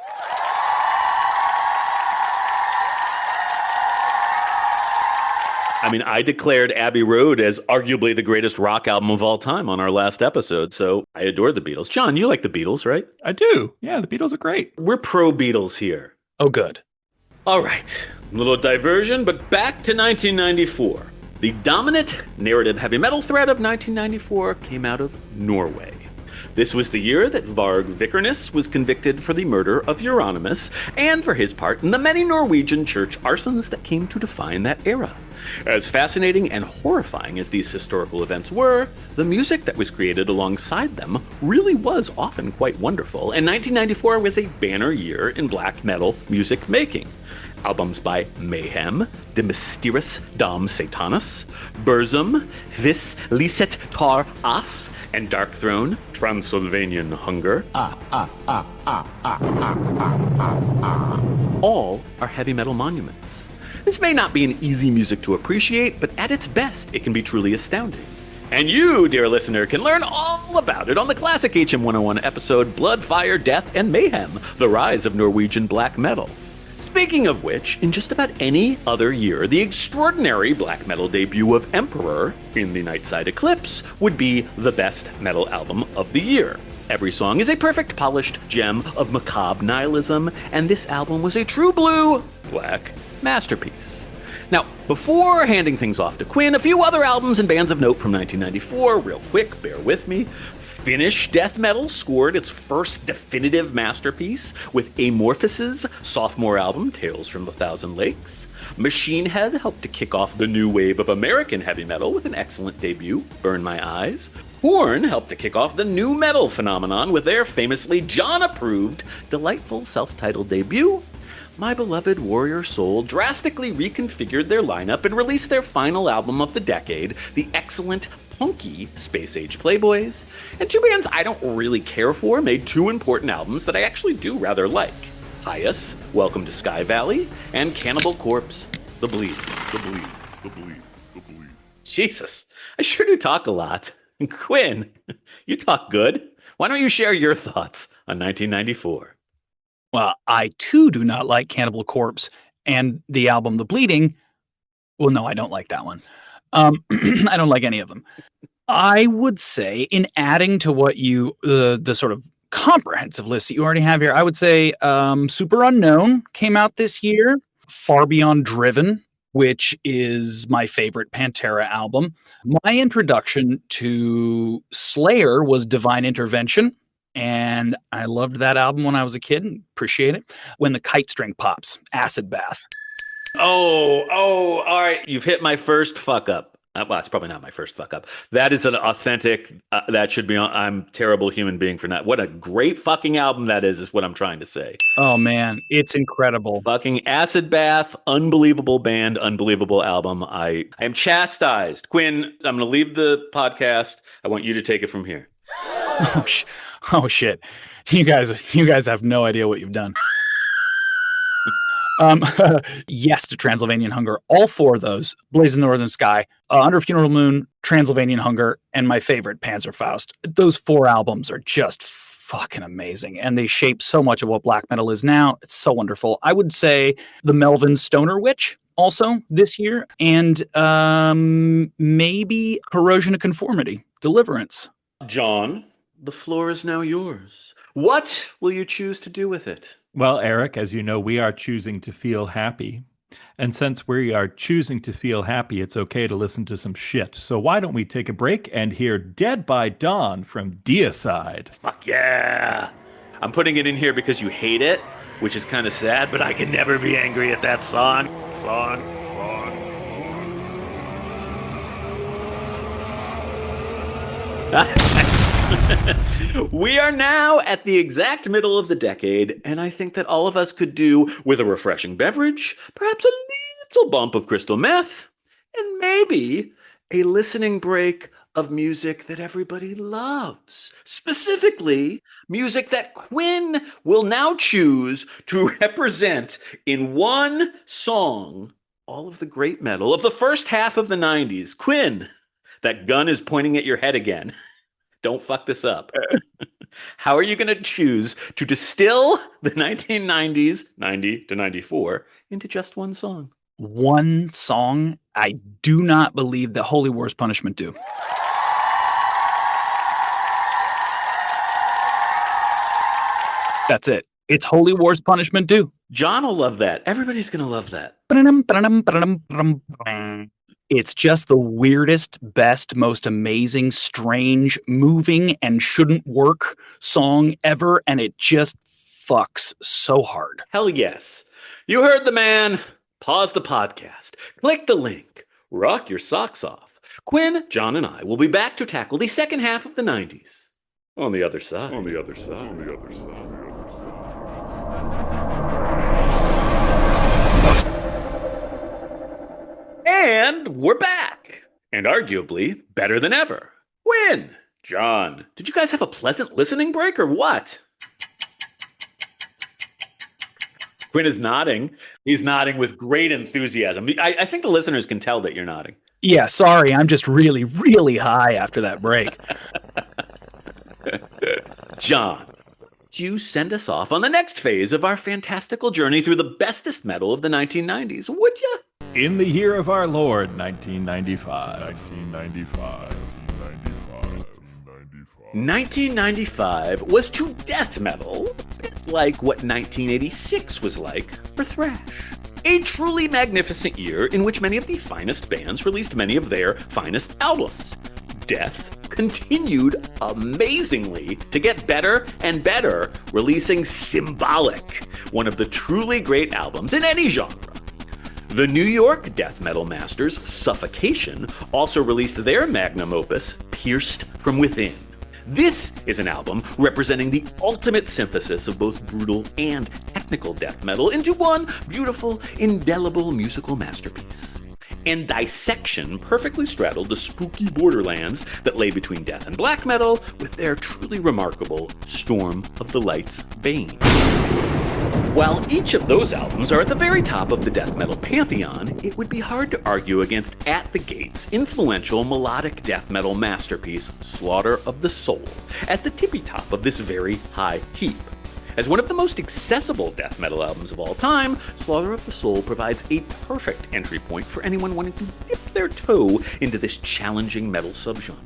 I mean, I declared Abbey Road as arguably the greatest rock album of all time on our last episode, so I adore the Beatles. John, you like the Beatles, right? I do. Yeah, the Beatles are great. We're pro-Beatles here. Oh, good. All right, a little diversion, but back to 1994. The dominant narrative heavy metal thread of 1994 came out of Norway. This was the year that Varg Vikernes was convicted for the murder of Euronymous and for his part in the many Norwegian church arsons that came to define that era. As fascinating and horrifying as these historical events were, the music that was created alongside them really was often quite wonderful, and 1994 was a banner year in black metal music making. Albums by Mayhem, De Mysterious Dom Satanas, Burzum, Vis Liset Tar As, and Dark Throne, Transylvanian Hunger. All are heavy metal monuments. This may not be an easy music to appreciate, but at its best, it can be truly astounding. And you, dear listener, can learn all about it on the classic HM 101 episode Blood, Fire, Death, and Mayhem, The Rise of Norwegian Black Metal. Speaking of which, in just about any other year, the extraordinary black metal debut of Emperor in the Nightside Eclipse would be the best metal album of the year. Every song is a perfect polished gem of macabre nihilism, and this album was a true blue, black masterpiece. Now, before handing things off to Quinn, a few other albums and bands of note from 1994, real quick, bear with me. Finnish death metal scored its first definitive masterpiece with Amorphous' sophomore album, Tales from the Thousand Lakes. Machine Head helped to kick off the new wave of American heavy metal with an excellent debut, Burn My Eyes. Horn helped to kick off the new metal phenomenon with their famously John-approved, delightful self-titled debut. My Beloved Warrior Soul drastically reconfigured their lineup and released their final album of the decade, the excellent punky Space Age Playboys. And two bands I don't really care for made two important albums that I actually do rather like. Pious, Welcome to Sky Valley, and Cannibal Corpse, The Bleed. The Bleed. The Bleed. The Bleed. Jesus, I sure do talk a lot. Quinn, you talk good. Why don't you share your thoughts on 1994? Well, I too do not like Cannibal Corpse and the album The Bleeding. Well, no, I don't like that one. I don't like any of them. I would say, in adding to what you, the sort of comprehensive list that you already have here, I would say Super Unknown came out this year. Far Beyond Driven, which is my favorite Pantera album. My introduction to Slayer was Divine Intervention. And I loved that album when I was a kid and appreciate it. When the Kite String Pops, Acid Bath. Oh, all right. You've hit my first fuck up. Well, it's probably not my first fuck up. That is an authentic, that should be on. I'm a terrible human being for that. What a great fucking album that is what I'm trying to say. Oh, man. It's incredible. Fucking Acid Bath, unbelievable band, unbelievable album. I am chastised. Quinn, I'm going to leave the podcast. I want you to take it from here. Oh shit. You guys have no idea what you've done. Yes to Transylvanian Hunger. All four of those, Blazing Northern Sky, Under Funeral Moon, Transylvanian Hunger, and my favorite, Panzerfaust. Those four albums are just fucking amazing, and they shape so much of what black metal is now. It's so wonderful. I would say the Melvin Stoner Witch also this year, and maybe Corrosion of Conformity, Deliverance. John, the floor is now yours. What will you choose to do with it? Well, Eric, as you know, we are choosing to feel happy. And since we are choosing to feel happy, it's okay to listen to some shit. So why don't we take a break and hear Dead by Dawn from Deicide? Fuck yeah. I'm putting it in here because you hate it. which is kind of sad, but I can never be angry at that song. We are now at the exact middle of the decade, and I think that all of us could do with a refreshing beverage, perhaps a little bump of crystal meth, and maybe a listening break of music that everybody loves. Specifically, music that Quinn will now choose to represent in one song all of the great metal of the first half of the 90s. Quinn, that gun is pointing at your head again. Don't fuck this up. How are you going to choose to distill the 1990s, 90 to 94, into just one song? One song I do not believe that Holy War's Punishment do. That's it. It's Holy War's Punishment do. John will love that. Everybody's going to love that. It's just the weirdest, best, most amazing, strange, moving, and shouldn't work song ever, and it just fucks so hard. Hell yes. You heard the man. Pause the podcast. Click the link. Rock your socks off. Quinn, John, and I will be back to tackle the second half of the 90s. On the other side. And we're back. And arguably better than ever. Quinn, John, did you guys have a pleasant listening break or what? Quinn is nodding. He's nodding with great enthusiasm. I think the listeners can tell that you're nodding. Yeah, sorry. I'm just really, really high after that break. John, you send us off on the next phase of our fantastical journey through the bestest metal of the 1990s, would you? In the year of our Lord, 1995. 1995 was to death metal, a bit like what 1986 was like for thrash. A truly magnificent year in which many of the finest bands released many of their finest albums. Death continued amazingly to get better and better, releasing Symbolic, one of the truly great albums in any genre. The New York death metal masters, Suffocation, also released their magnum opus, Pierced from Within. This is an album representing the ultimate synthesis of both brutal and technical death metal into one beautiful, indelible musical masterpiece. And Dissection perfectly straddled the spooky borderlands that lay between death and black metal with their truly remarkable Storm of the Light's Bane. While each of those albums are at the very top of the death metal pantheon, it would be hard to argue against At the Gates' influential melodic death metal masterpiece, Slaughter of the Soul, as the tippy top of this very high heap. As one of the most accessible death metal albums of all time, Slaughter of the Soul provides a perfect entry point for anyone wanting to dip their toe into this challenging metal subgenre.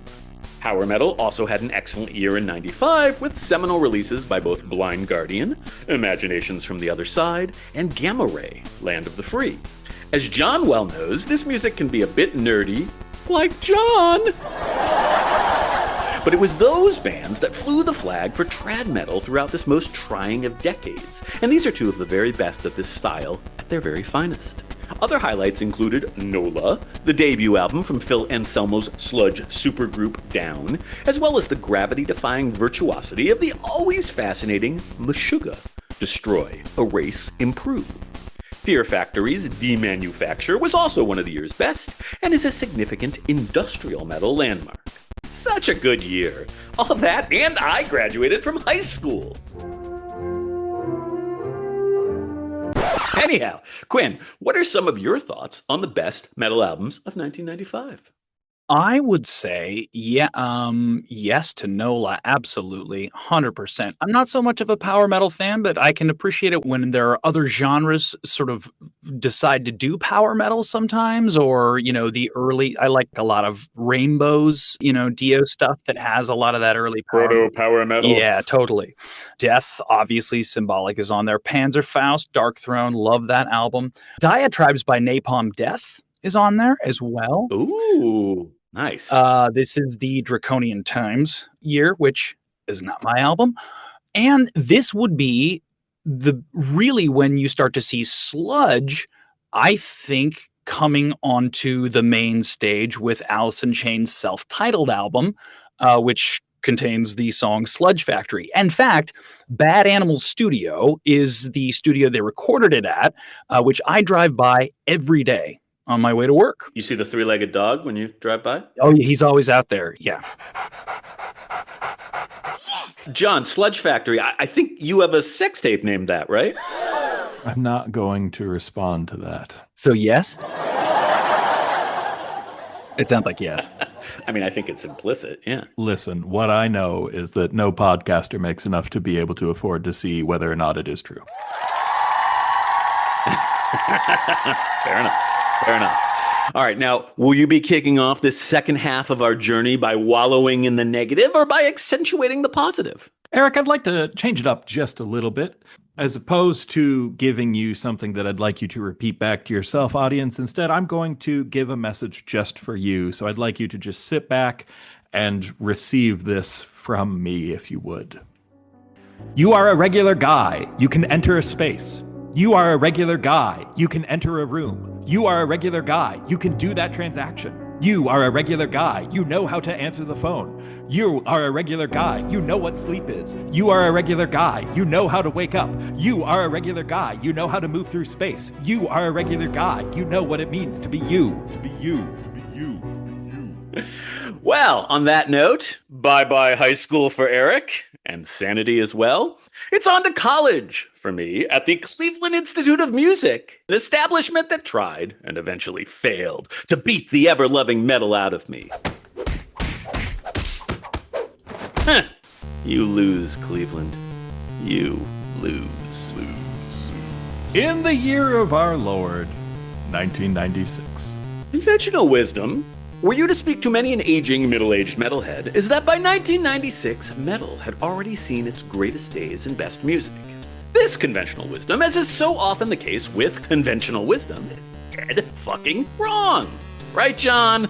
Power metal also had an excellent year in '95 with seminal releases by both Blind Guardian, Imaginations from the Other Side, and Gamma Ray, Land of the Free. As John well knows, this music can be a bit nerdy, like John. But it was those bands that flew the flag for trad metal throughout this most trying of decades, and these are two of the very best of this style at their very finest. Other highlights included NOLA, the debut album from Phil Anselmo's sludge supergroup Down, as well as the gravity-defying virtuosity of the always fascinating Meshuggah, Destroy, Erase, Improve. Fear Factory's Demanufacture was also one of the year's best, and is a significant industrial metal landmark. Such a good year. All that, and I graduated from high school. Anyhow, Quinn, what are some of your thoughts on the best metal albums of 1995? I would say, yes to NOLA, absolutely, 100%. I'm not so much of a power metal fan, but I can appreciate it when there are other genres sort of decide to do power metal sometimes, or, the early, I like a lot of Rainbow's, Dio stuff that has a lot of that early Proto-power metal. Yeah, totally. Death, obviously, Symbolic is on there. Panzerfaust, Dark Throne, love that album. Diatribes by Napalm Death is on there as well. Ooh. Nice. This is the Draconian Times year, which is not my album. And this would be really when you start to see sludge, I think coming onto the main stage with Alice in Chains' self-titled album, which contains the song Sludge Factory. In fact, Bad Animals Studio is the studio they recorded it at, which I drive by every day on my way to work. You see the three-legged dog when you drive by? Oh, he's always out there. Yeah. John, Sludge Factory, I think you have a sex tape named that, right? I'm not going to respond to that. So yes? It sounds like yes. I mean, I think it's implicit, yeah. Listen, what I know is that no podcaster makes enough to be able to afford to see whether or not it is true. Fair enough. All right, now, will you be kicking off this second half of our journey by wallowing in the negative or by accentuating the positive? Eric, I'd like to change it up just a little bit. As opposed to giving you something that I'd like you to repeat back to yourself, audience, instead, I'm going to give a message just for you. So I'd like you to just sit back and receive this from me, if you would. You are a regular guy. You can enter a space. You are a regular guy. You can enter a room. You are a regular guy. You can do that transaction. You are a regular guy. You know how to answer the phone. You are a regular guy. You know what sleep is. You are a regular guy. You know how to wake up. You are a regular guy. You know how to move through space. You are a regular guy. You know what it means to be you. To be you. To be you. To be you. Well, on that note, bye-bye high school for Eric, and sanity as well. It's on to college for me at the Cleveland Institute of Music, an establishment that tried and eventually failed to beat the ever-loving metal out of me. Huh. You lose, Cleveland. You lose. In the year of our Lord, 1996. Conventional wisdom, were you to speak to many an aging, middle-aged metalhead, is that by 1996, metal had already seen its greatest days and best music. This conventional wisdom, as is so often the case with conventional wisdom, is dead fucking wrong. Right, John?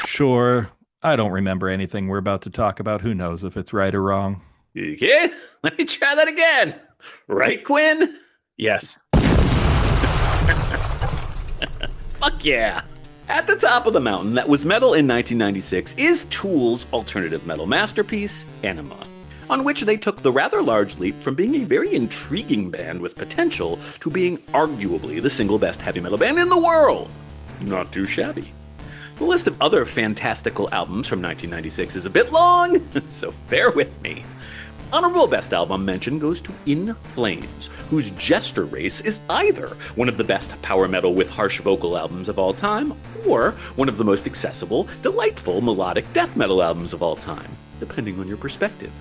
Sure. I don't remember anything we're about to talk about. Who knows if it's right or wrong? Okay, let me try that again. Right, Quinn? Yes. Fuck yeah. At the top of the mountain that was metal in 1996 is Tool's alternative metal masterpiece, Anima, on which they took the rather large leap from being a very intriguing band with potential to being arguably the single best heavy metal band in the world. Not too shabby. The list of other fantastical albums from 1996 is a bit long, so bear with me. Honorable Best Album mention goes to In Flames, whose Jester Race is either one of the best power metal with harsh vocal albums of all time, or one of the most accessible, delightful melodic death metal albums of all time, depending on your perspective.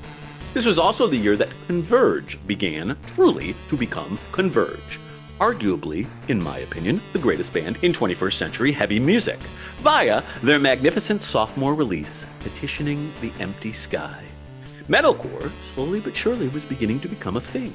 This was also the year that Converge began truly to become Converge. Arguably, in my opinion, the greatest band in 21st century heavy music, via their magnificent sophomore release, Petitioning the Empty Sky. Metalcore, slowly but surely, was beginning to become a thing.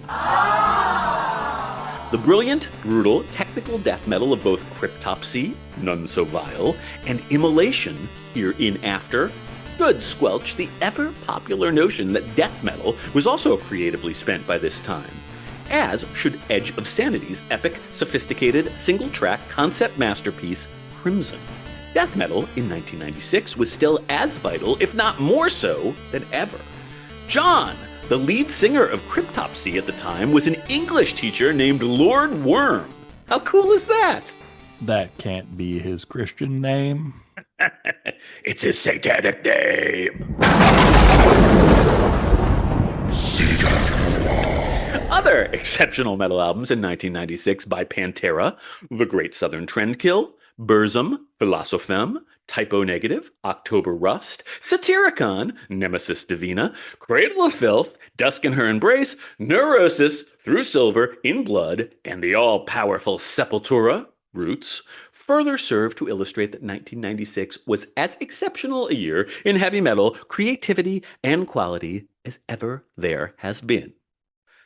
The brilliant, brutal, technical death metal of both Cryptopsy, None So Vile, and Immolation, hereinafter, could squelch the ever-popular notion that death metal was also creatively spent by this time, as should Edge of Sanity's epic, sophisticated, single-track concept masterpiece, Crimson. Death metal in 1996 was still as vital, if not more so, than ever. John, the lead singer of Cryptopsy at the time, was an English teacher named Lord Worm. How cool is that? That can't be his Christian name. It's his satanic name. Other exceptional metal albums in 1996 by Pantera, The Great Southern Trendkill, Burzum, Philosopheme, Typo Negative, October Rust, Satyricon, Nemesis Divina, Cradle of Filth, Dusk in Her Embrace, Neurosis, Through Silver, In Blood, and the all-powerful Sepultura, Roots, further serve to illustrate that 1996 was as exceptional a year in heavy metal creativity and quality as ever there has been.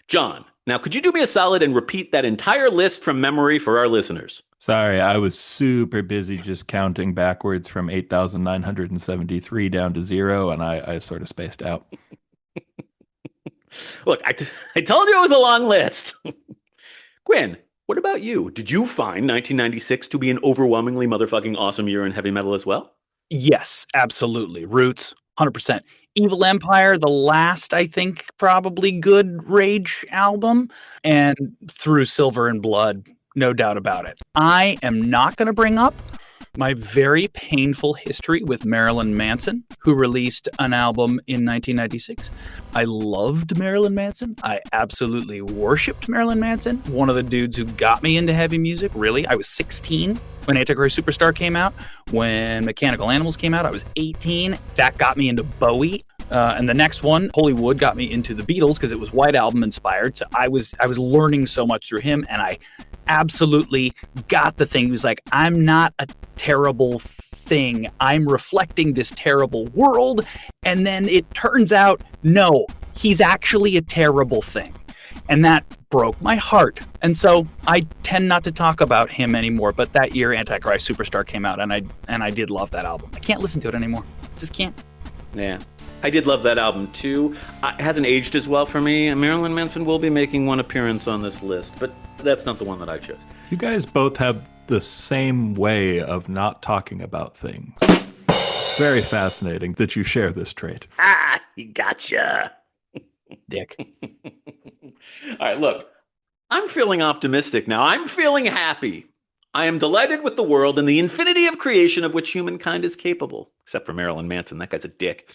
John, now could you do me a solid and repeat that entire list from memory for our listeners? Sorry, I was super busy just counting backwards from 8,973 down to 0, and I sort of spaced out. Look, I told you it was a long list. Quinn, what about you? Did you find 1996 to be an overwhelmingly motherfucking awesome year in heavy metal as well? Yes, absolutely. Roots, 100%. Evil Empire, the last, I think, probably good Rage album, and Through Silver and Blood, no doubt about it. I am not going to bring up my very painful history with Marilyn Manson, who released an album in 1996. I loved Marilyn Manson. I absolutely worshipped Marilyn Manson. One of the dudes who got me into heavy music, really. I was 16 when Antichrist Superstar came out. When Mechanical Animals came out, I was 18. That got me into Bowie. And the next one, Holy Wood, got me into the Beatles because it was White Album inspired. So I was learning so much through him, and I absolutely got the thing. He was like, I'm not a terrible thing. I'm reflecting this terrible world. And then it turns out, no, he's actually a terrible thing. And that broke my heart. And so I tend not to talk about him anymore. But that year, Antichrist Superstar came out, and I did love that album. I can't listen to it anymore. Just can't. Yeah. I did love that album, too. It hasn't aged as well for me. Marilyn Manson will be making one appearance on this list, but that's not the one that I chose. You guys both have the same way of not talking about things. It's very fascinating that you share this trait. He gotcha. Dick. All right, look, I'm feeling optimistic now. I'm feeling happy. I am delighted with the world and the infinity of creation of which humankind is capable. Except for Marilyn Manson. That guy's a dick.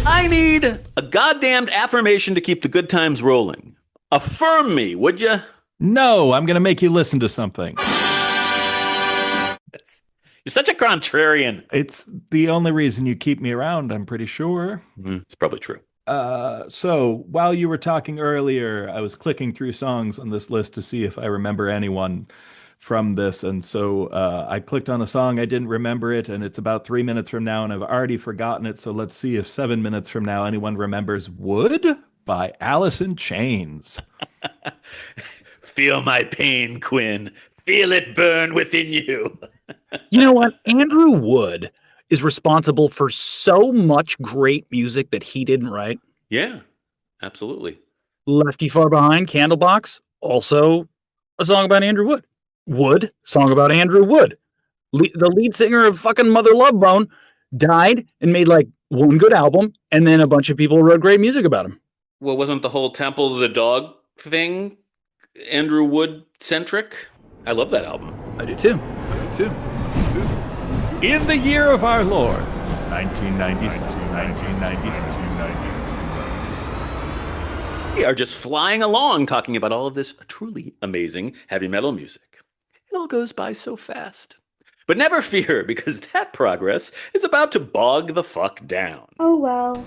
I need a goddamned affirmation to keep the good times rolling. Affirm me, would you? No, I'm going to make you listen to something. You're such a contrarian. It's the only reason you keep me around, I'm pretty sure. It's probably true. So while you were talking earlier, I was clicking through songs on this list to see if I remember anyone from this. And so I clicked on a song. I didn't remember it. And it's about 3 minutes from now, and I've already forgotten it. So let's see if 7 minutes from now anyone remembers Wood by Alice in Chains. Feel my pain, Quinn. Feel it burn within you. You know what? Andrew Wood is responsible for so much great music that he didn't write. Yeah, absolutely. Left You Far Behind, Candlebox, also a song about Andrew Wood. Wood, song about Andrew Wood. The lead singer of fucking Mother Love Bone died and made like one good album, and then a bunch of people wrote great music about him. Well, wasn't the whole Temple of the Dog thing Andrew Wood centric? I love that album. I do too. In the year of our Lord, 1997. We are just flying along talking about all of this truly amazing heavy metal music. It all goes by so fast. But never fear, because that progress is about to bog the fuck down. Oh well.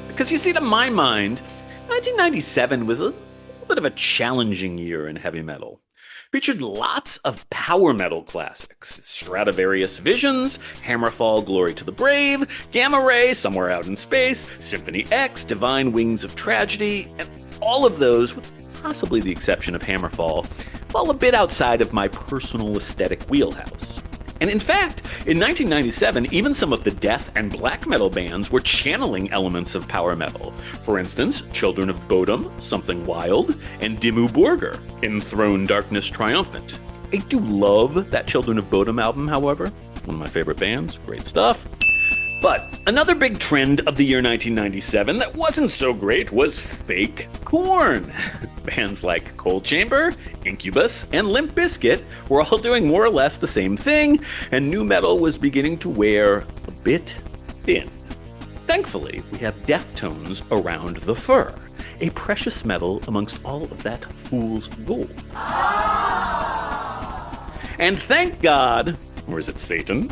Because you see, to my mind, 1997 was a little bit of a challenging year in heavy metal. Featured lots of power metal classics. Stradivarius Visions, Hammerfall Glory to the Brave, Gamma Ray Somewhere Out in Space, Symphony X, Divine Wings of Tragedy, and all of those, with possibly the exception of Hammerfall, fall a bit outside of my personal aesthetic wheelhouse. And in fact, in 1997, even some of the death and black metal bands were channeling elements of power metal. For instance, Children of Bodom, Something Wild, and Dimmu Borgir, Enthroned Darkness Triumphant. I do love that Children of Bodom album, however. One of my favorite bands, great stuff. But another big trend of the year 1997 that wasn't so great was fake corn. Bands like Cold Chamber, Incubus, and Limp Bizkit were all doing more or less the same thing, and nu metal was beginning to wear a bit thin. Thankfully, we have Deftones around the fur, a precious metal amongst all of that fool's gold. And thank God, or is it Satan?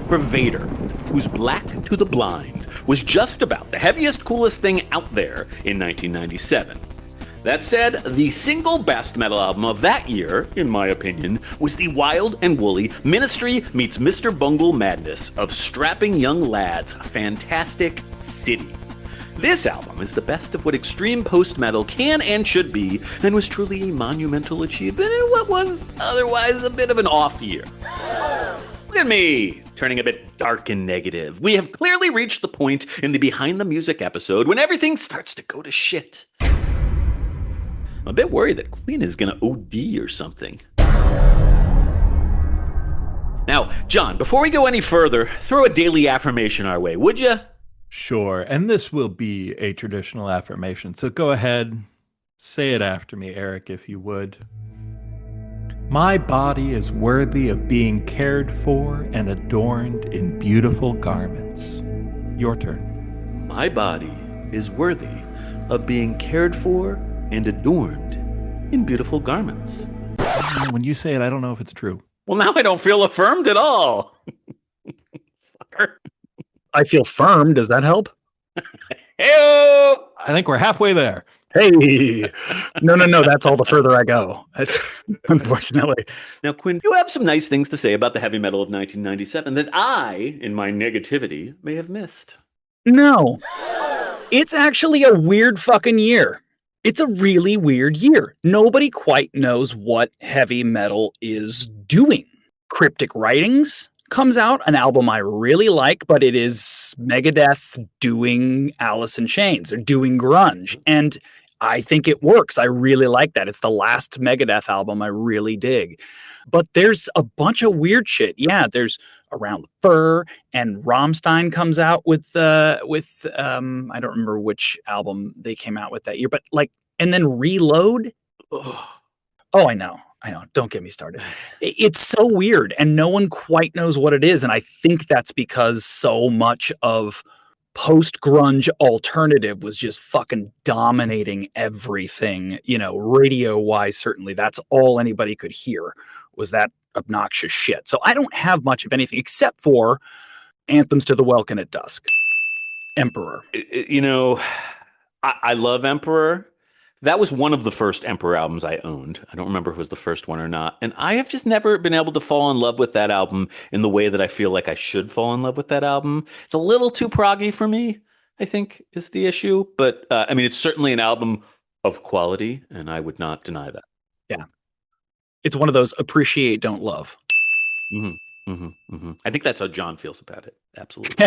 For Vader, whose Black to the Blind was just about the heaviest, coolest thing out there in 1997. That said, the single best metal album of that year, in my opinion, was the wild and woolly Ministry meets Mr. Bungle Madness of strapping young lads' Fantastic City. This album is the best of what extreme post-metal can and should be, and was truly a monumental achievement in what was otherwise a bit of an off year. Look at me, turning a bit dark and negative. We have clearly reached the point in the Behind the Music episode when everything starts to go to shit. I'm a bit worried that Quinn is gonna OD or something. Now, John, before we go any further, throw a daily affirmation our way, would you? Sure, and this will be a traditional affirmation, so go ahead, say it after me, Eric, if you would. My body is worthy of being cared for and adorned in beautiful garments. Your turn. My body is worthy of being cared for and adorned in beautiful garments. When you say it, I don't know if it's true. Well, now I don't feel affirmed at all. Fucker. I feel firm. Does that help? Hey-o! I think we're halfway there. Hey, no. That's all the further I go. That's unfortunately. Now, Quinn, you have some nice things to say about the heavy metal of 1997 that I, in my negativity, may have missed. No, it's actually a weird fucking year. It's a really weird year. Nobody quite knows what heavy metal is doing. Cryptic Writings comes out, an album I really like, but it is Megadeth doing Alice in Chains. They're doing grunge. And I think it works. I really like that. It's the last Megadeth album I really dig. But there's a bunch of weird shit. Yeah, there's Around the Fur, and Rammstein comes out with I don't remember which album they came out with that year, but like, and then Reload. Oh, I know. Don't get me started. It's so weird, and no one quite knows what it is. And I think that's because so much of post-grunge alternative was just fucking dominating everything, radio-wise. Certainly that's all anybody could hear was that obnoxious shit. So I don't have much of anything except for Anthems to the Welkin at Dusk, Emperor. I love Emperor. That was one of the first Emperor albums I owned. I don't remember if it was the first one or not. And I have just never been able to fall in love with that album in the way that I feel like I should fall in love with that album. It's a little too proggy for me, I think, is the issue. But, it's certainly an album of quality, and I would not deny that. Yeah. It's one of those appreciate, don't love. I think that's how John feels about it. Absolutely.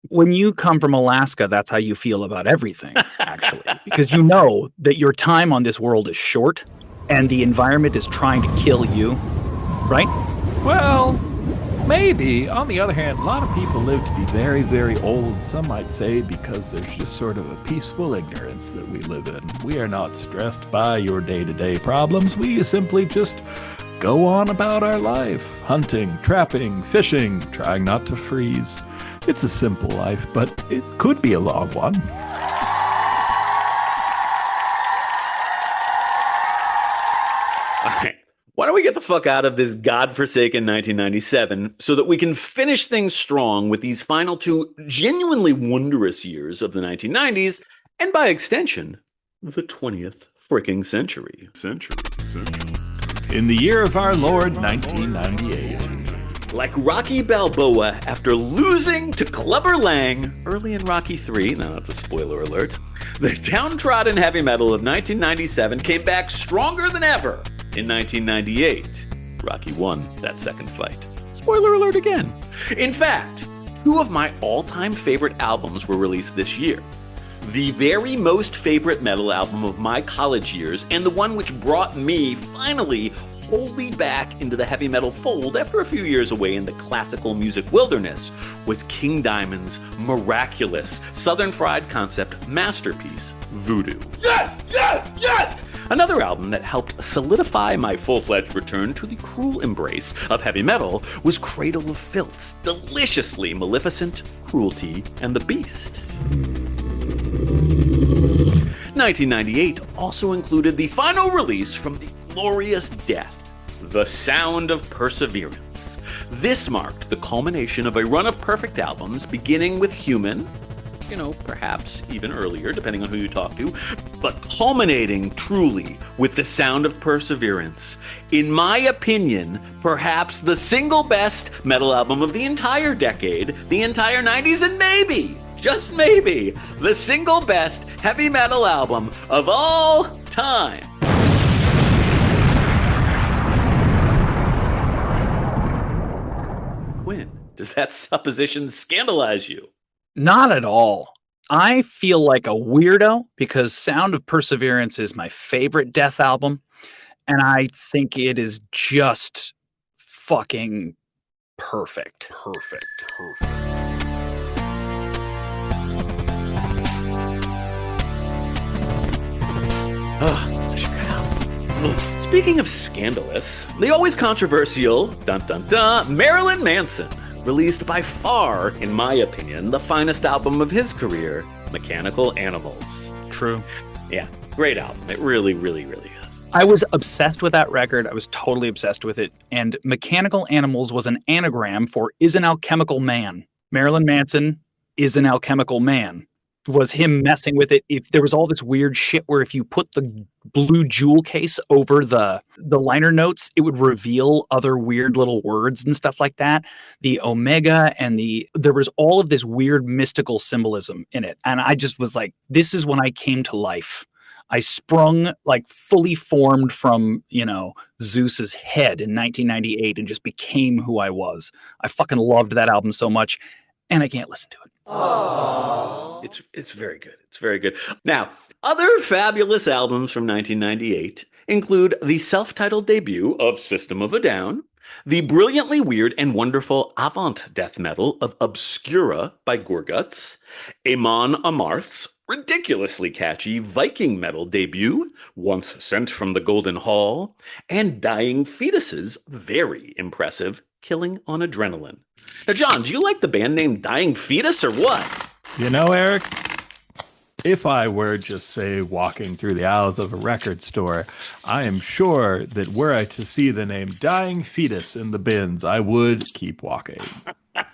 When you come from Alaska, that's how you feel about everything, actually, because you know that your time on this world is short and the environment is trying to kill you, right? Well, maybe. On the other hand, a lot of people live to be very, very old. Some might say because there's just sort of a peaceful ignorance that we live in. We are not stressed by your day-to-day problems. We simply just go on about our life, hunting, trapping, fishing, trying not to freeze. It's a simple life, but it could be a long one. All right. Why don't we get the fuck out of this godforsaken 1997 so that we can finish things strong with these final two genuinely wondrous years of the 1990s, and by extension, the 20th freaking century. In the year of our Lord, 1998. Like Rocky Balboa after losing to Clubber Lang early in Rocky 3, now that's a spoiler alert, the downtrodden heavy metal of 1997 came back stronger than ever in 1998. Rocky won that second fight. Spoiler alert again. In fact, two of my all-time favorite albums were released this year. The very most favorite metal album of my college years, and the one which brought me, finally, wholly back into the heavy metal fold after a few years away in the classical music wilderness, was King Diamond's miraculous Southern Fried Concept masterpiece, Voodoo. Yes! Another album that helped solidify my full-fledged return to the cruel embrace of heavy metal was Cradle of Filth's deliciously maleficent Cruelty and the Beast. 1998 also included the final release from the glorious death, The Sound of Perseverance. This marked the culmination of a run of perfect albums, beginning with Human, perhaps even earlier, depending on who you talk to, but culminating truly with The Sound of Perseverance. In my opinion, perhaps the single best metal album of the entire decade, the entire 90s, and maybe, just maybe, the single best heavy metal album of all time. Does that supposition scandalize you? Not at all. I feel like a weirdo because Sound of Perseverance is my favorite Death album, and I think it is just fucking perfect. Such a good album. Speaking of scandalous, the always controversial, dun dun dun, Marilyn Manson released by far, in my opinion, the finest album of his career, Mechanical Animals. True. Yeah, great album. It really, really, really is. I was obsessed with that record. I was totally obsessed with it. And Mechanical Animals was an anagram for is an alchemical man. Marilyn Manson is an alchemical man. Was him messing with it. If there was all this weird shit where if you put the blue jewel case over the liner notes, it would reveal other weird little words and stuff like that. The omega and there was all of this weird mystical symbolism in it. And I just was like, this is when I came to life. I sprung like fully formed from, Zeus's head in 1998 and just became who I was. I fucking loved that album so much, and I can't listen to it. Aww. It's very good. It's very good. Now, other fabulous albums from 1998 include the self-titled debut of System of a Down, the brilliantly weird and wonderful avant death metal of Obscura by Gorguts, Amon Amarth's ridiculously catchy Viking metal debut, Once Sent from the Golden Hall, and Dying Fetus's very impressive Killing on Adrenaline. Now, John, do you like the band name Dying Fetus or what? You know, Eric, if I were just, say, walking through the aisles of a record store, I am sure that were I to see the name Dying Fetus in the bins, I would keep walking. It's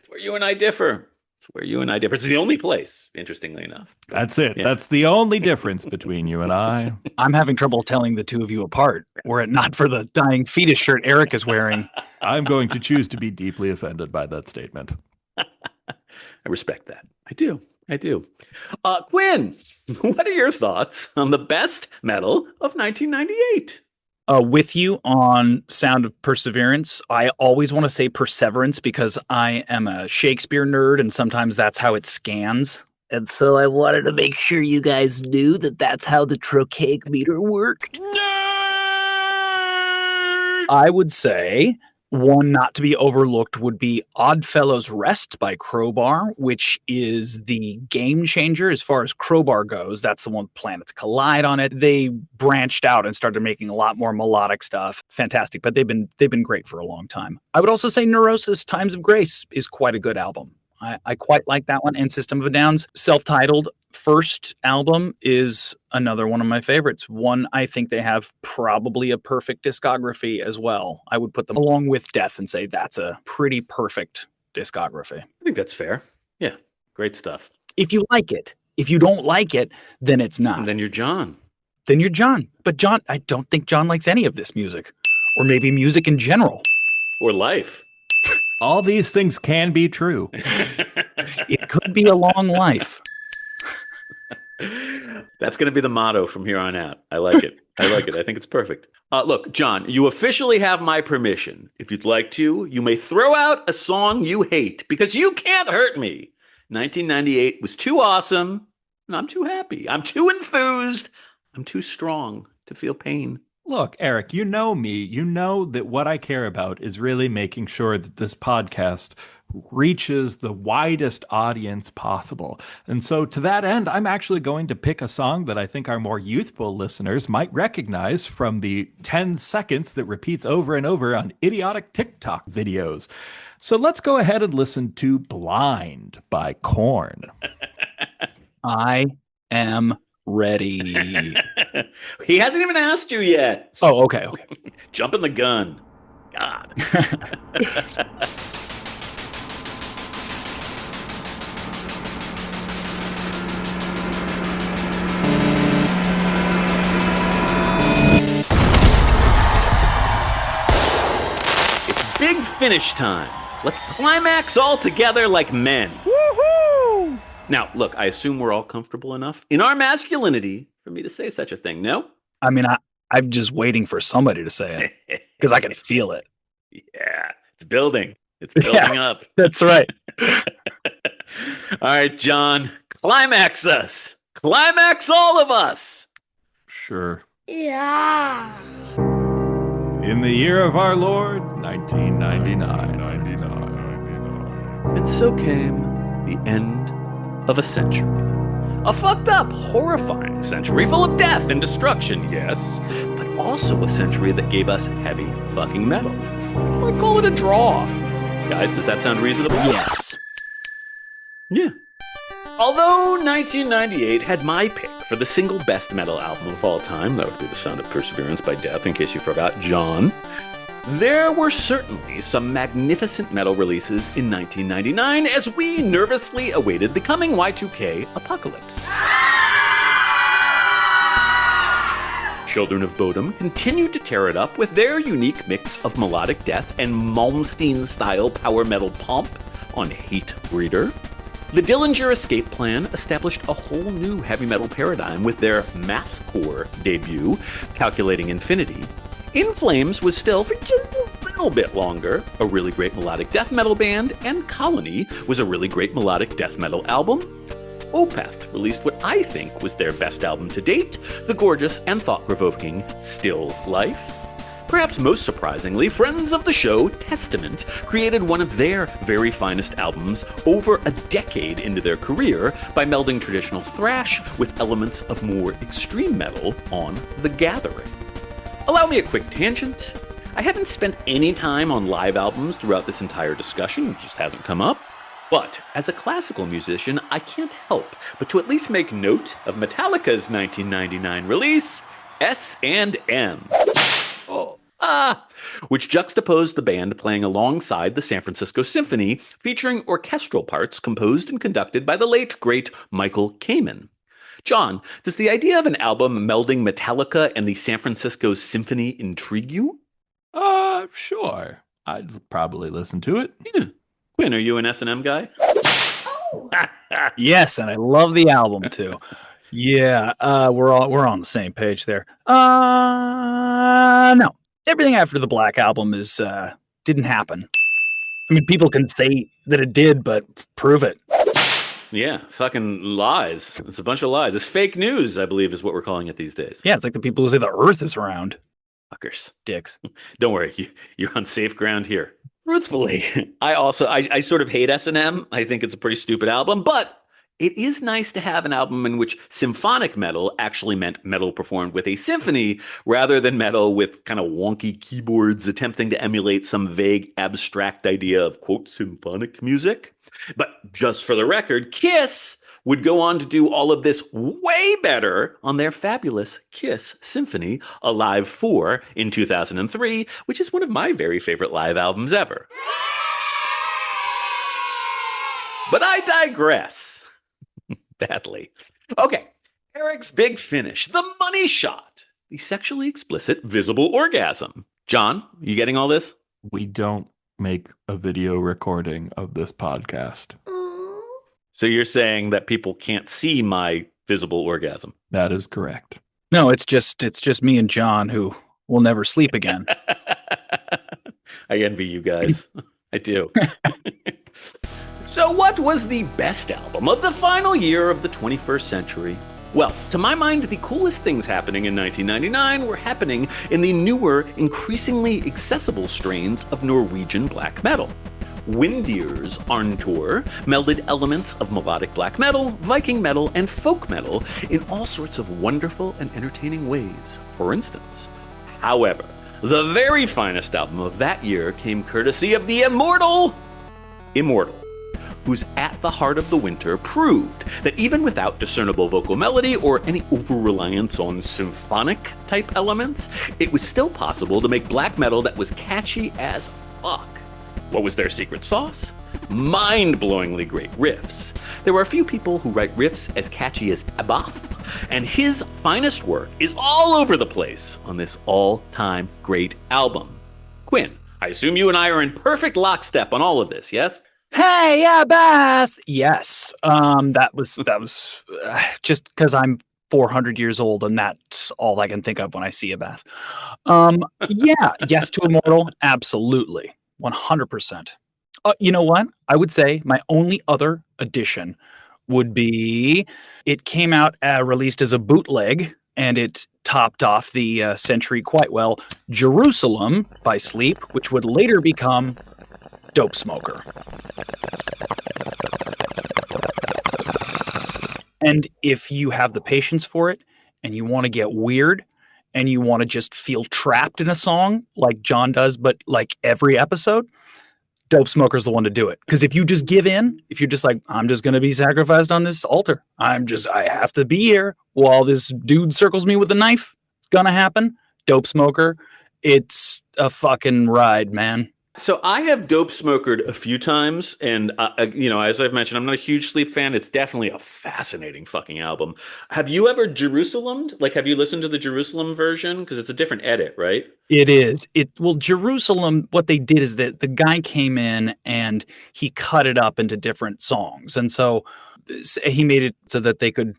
where you and I differ. It's the only place, interestingly enough. That's it. Yeah. That's the only difference between you and I. I'm having trouble telling the two of you apart, were it not for the Dying Fetus shirt Eric is wearing. I'm going to choose to be deeply offended by that statement. I respect that. I do. Quinn, what are your thoughts on the best metal of 1998? With you on Sound of Perseverance. I always want to say Perseverance because I am a Shakespeare nerd and sometimes that's how it scans. And so I wanted to make sure you guys knew that that's how the trochaic meter worked. I would say one not to be overlooked would be Oddfellows Rest by Crowbar, which is the game changer as far as Crowbar goes. That's the one with Planets Collide on it. They branched out and started making a lot more melodic stuff. Fantastic, but they've been great for a long time. I would also say Neurosis Times of Grace is quite a good album. I quite like that one. And System of a Down's self-titled first album is another one of my favorites. One, I think they have probably a perfect discography as well. I would put them along with Death and say that's a pretty perfect discography. I think that's fair. Yeah, great stuff. If you like it. If you don't like it, then it's not. And then you're John. But John, I don't think John likes any of this music. Or maybe music in general. Or life. All these things can be true. It could be a long life. That's going to be the motto from here on out. I like it. I think it's perfect. Look, John, you officially have my permission. If you'd like to, you may throw out a song you hate because you can't hurt me. 1998 was too awesome, and I'm too happy. I'm too enthused. I'm too strong to feel pain. Look, Eric, you know me. You know that what I care about is really making sure that this podcast reaches the widest audience possible. And so to that end, I'm actually going to pick a song that I think our more youthful listeners might recognize from the 10 seconds that repeats over and over on idiotic TikTok videos. So let's go ahead and listen to Blind by Korn. I am ready. He hasn't even asked you yet. Oh, okay. Jumping the gun. God. It's big finish time. Let's climax all together like men. Woohoo! Now, look, I assume we're all comfortable enough in our masculinity for me to say such a thing, no? I mean, I'm just waiting for somebody to say it because I can feel it. Yeah. It's building. It's building up. That's right. All right, John, climax us. Climax all of us. Sure. Yeah. In the year of our Lord, 1999. And so came the end of a century. A fucked up, horrifying century full of death and destruction, yes, but also a century that gave us heavy fucking metal. So I call it a draw. Guys, does that sound reasonable? Yes. Yeah. Although 1998 had my pick for the single best metal album of all time, that would be The Sound of Perseverance by Death, in case you forgot, John, there were certainly some magnificent metal releases in 1999 as we nervously awaited the coming Y2K apocalypse. Children of Bodom continued to tear it up with their unique mix of melodic death and Malmsteen-style power metal pomp on Hate Breeder. The Dillinger Escape Plan established a whole new heavy metal paradigm with their mathcore debut, Calculating Infinity. In Flames was still, for just a little bit longer, a really great melodic death metal band, and Colony was a really great melodic death metal album. Opeth released what I think was their best album to date, the gorgeous and thought-provoking Still Life. Perhaps most surprisingly, friends of the show, Testament, created one of their very finest albums over a decade into their career by melding traditional thrash with elements of more extreme metal on The Gathering. Allow me a quick tangent. I haven't spent any time on live albums throughout this entire discussion, it just hasn't come up. But as a classical musician, I can't help but to at least make note of Metallica's 1999 release, S&M. Which juxtaposed the band playing alongside the San Francisco Symphony, featuring orchestral parts composed and conducted by the late, great Michael Kamen. John, does the idea of an album melding Metallica and the San Francisco Symphony intrigue you? Sure. I'd probably listen to it. Yeah. Quinn, are you an S&M guy? Yes, and I love the album too. Yeah, we're on the same page there. No. Everything after the Black Album is didn't happen. I mean, people can say that it did, but prove it. Yeah, fucking lies. It's a bunch of lies. It's fake news, I believe, is what we're calling it these days. Yeah, it's like the people who say the Earth is round. Fuckers. Dicks. Don't worry, you're on safe ground here. Truthfully, I sort of hate S&M. I think it's a pretty stupid album, but it is nice to have an album in which symphonic metal actually meant metal performed with a symphony rather than metal with kind of wonky keyboards attempting to emulate some vague abstract idea of, quote, symphonic music. But just for the record, Kiss would go on to do all of this way better on their fabulous Kiss Symphony, Alive 4 in 2003, which is one of my very favorite live albums ever. But I digress. Badly. Okay, Eric's big finish, the money shot, the sexually explicit visible orgasm. John, you getting all this? We don't make a video recording of this podcast. So you're saying that people can't see my visible orgasm? That is correct. No, it's just me and John who will never sleep again. I envy you guys. I do. So what was the best album of the final year of the 21st century? Well, to my mind, the coolest things happening in 1999 were happening in the newer, increasingly accessible strains of Norwegian black metal. Windir's Arntor melded elements of melodic black metal, Viking metal, and folk metal in all sorts of wonderful and entertaining ways, for instance. However, the very finest album of that year came courtesy of the Immortal, whose At the Heart of the Winter proved that even without discernible vocal melody or any over-reliance on symphonic-type elements, it was still possible to make black metal that was catchy as fuck. What was their secret sauce? Mind-blowingly great riffs. There are a few people who write riffs as catchy as Sabbath, and his finest work is all over the place on this all-time great album. Quinn, I assume you and I are in perfect lockstep on all of this, yes? Hey, yeah, Beth. Yes. That was just because I'm 400 years old and that's all I can think of when I see a Beth. Yeah, yes to Immortal, absolutely. 100%. You know what? I would say my only other addition would be it came out released as a bootleg, and it topped off the century quite well. Jerusalem by Sleep, which would later become Dope Smoker. And if you have the patience for it and you want to get weird and you want to just feel trapped in a song like John does, but like every episode, Dope Smoker's the one to do it. Because if you just give in, if you're just like, I'm just going to be sacrificed on this altar, I have to be here while this dude circles me with a knife, it's going to happen. Dope Smoker, it's a fucking ride, man. So I have Dope Smokered a few times, and as I've mentioned, I'm not a huge Sleep fan. It's definitely a fascinating fucking album. Have you ever Jerusalemed? Like, have you listened to the Jerusalem version? Because it's a different edit, right? It is. Jerusalem, what they did is that the guy came in and he cut it up into different songs. And so he made it so that they could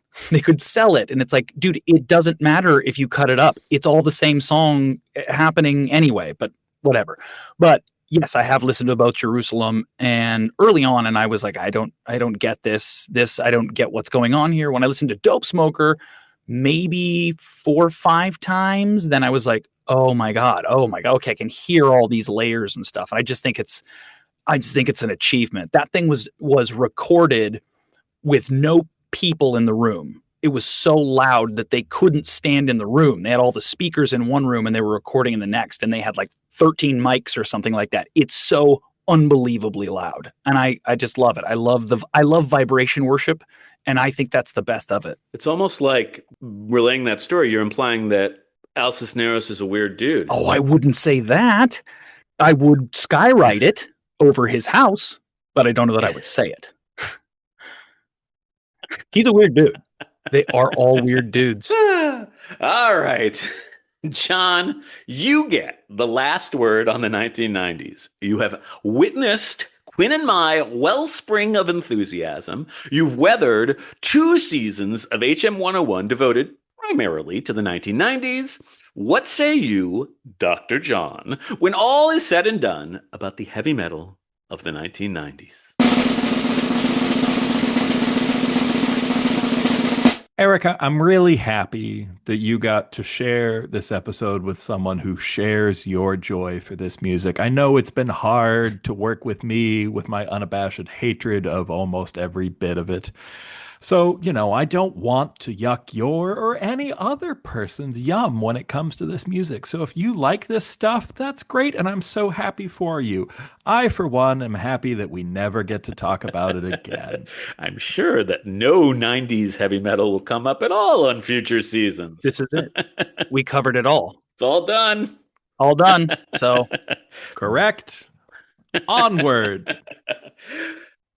sell it. And it's like, dude, it doesn't matter if you cut it up. It's all the same song happening anyway, but whatever. But yes, I have listened to both Jerusalem and early on, and I was like, I don't get this. I don't get what's going on here. When I listened to Dope Smoker, maybe 4 or 5 times, then I was like, oh my god, okay, I can hear all these layers and stuff. And I just think it's an achievement. That thing was recorded with no people in the room. It was so loud that they couldn't stand in the room. They had all the speakers in one room and they were recording in the next, and they had like 13 mics or something like that. It's so unbelievably loud. And I just love it. I love vibration worship, and I think that's the best of it. It's almost like relaying that story. You're implying that Al Cisneros is a weird dude. Oh, I wouldn't say that. I would skywrite it over his house, but I don't know that I would say it. He's a weird dude. They are all weird dudes. All right. John, you get the last word on the 1990s. You have witnessed Quinn and my wellspring of enthusiasm. You've weathered 2 seasons of HM 101 devoted primarily to the 1990s. What say you, Dr. John, when all is said and done about the heavy metal of the 1990s? Erica, I'm really happy that you got to share this episode with someone who shares your joy for this music. I know it's been hard to work with me with my unabashed hatred of almost every bit of it. So, I don't want to yuck your or any other person's yum when it comes to this music. So if you like this stuff, that's great, and I'm so happy for you. I, for one, am happy that we never get to talk about it again. I'm sure that no 90s heavy metal will come up at all on future seasons. This is it. We covered it all. It's all done. All done. So, correct. Onward.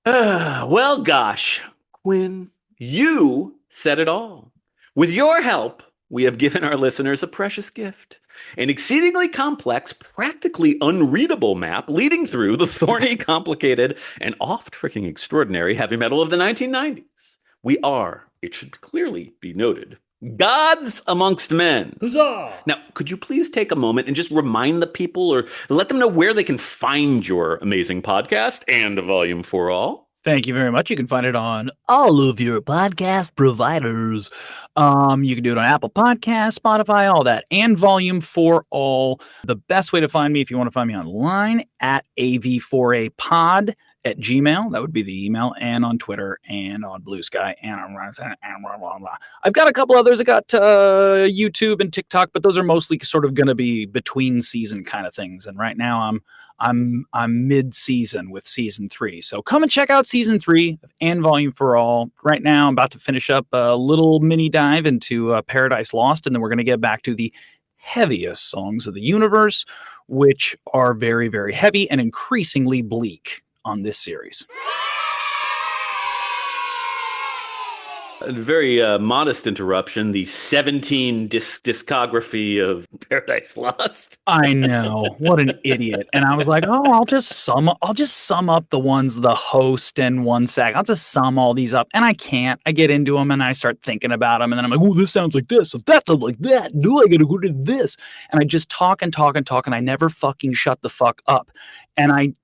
Well, gosh, Quinn, you said it all. With your help, we have given our listeners a precious gift, an exceedingly complex, practically unreadable map leading through the thorny, complicated, and oft-freaking extraordinary heavy metal of the 1990s. We are, it should clearly be noted, gods amongst men. Huzzah! Now, could you please take a moment and just remind the people or let them know where they can find your amazing podcast and Volume 4 All? Thank you very much. You can find it on all of your podcast providers. You can do it on Apple Podcasts, Spotify, all that, and Volume 4 All. The best way to find me, if you want to find me online, at AV4APod at Gmail. That would be the email, and on Twitter, and on Blue Sky, and on blah, blah, blah. I've got a couple others. I got YouTube and TikTok, but those are mostly sort of going to be between season kind of things. And right now I'm mid-season with season 3. So come and check out season 3 and Volume 4 All. Right now, I'm about to finish up a little mini dive into Paradise Lost, and then we're going to get back to the heaviest songs of the universe, which are very, very heavy and increasingly bleak on this series. A very modest interruption. The 17 discography of Paradise Lost. I know, what an idiot. And I was like, oh, I'll just sum up the ones, the host and 1 sec. I'll just sum all these up. And I can't. I get into them and I start thinking about them. And then I'm like, oh, this sounds like this. So that sounds like that. No, I gotta go to this. And I just talk and talk and talk. And I never fucking shut the fuck up.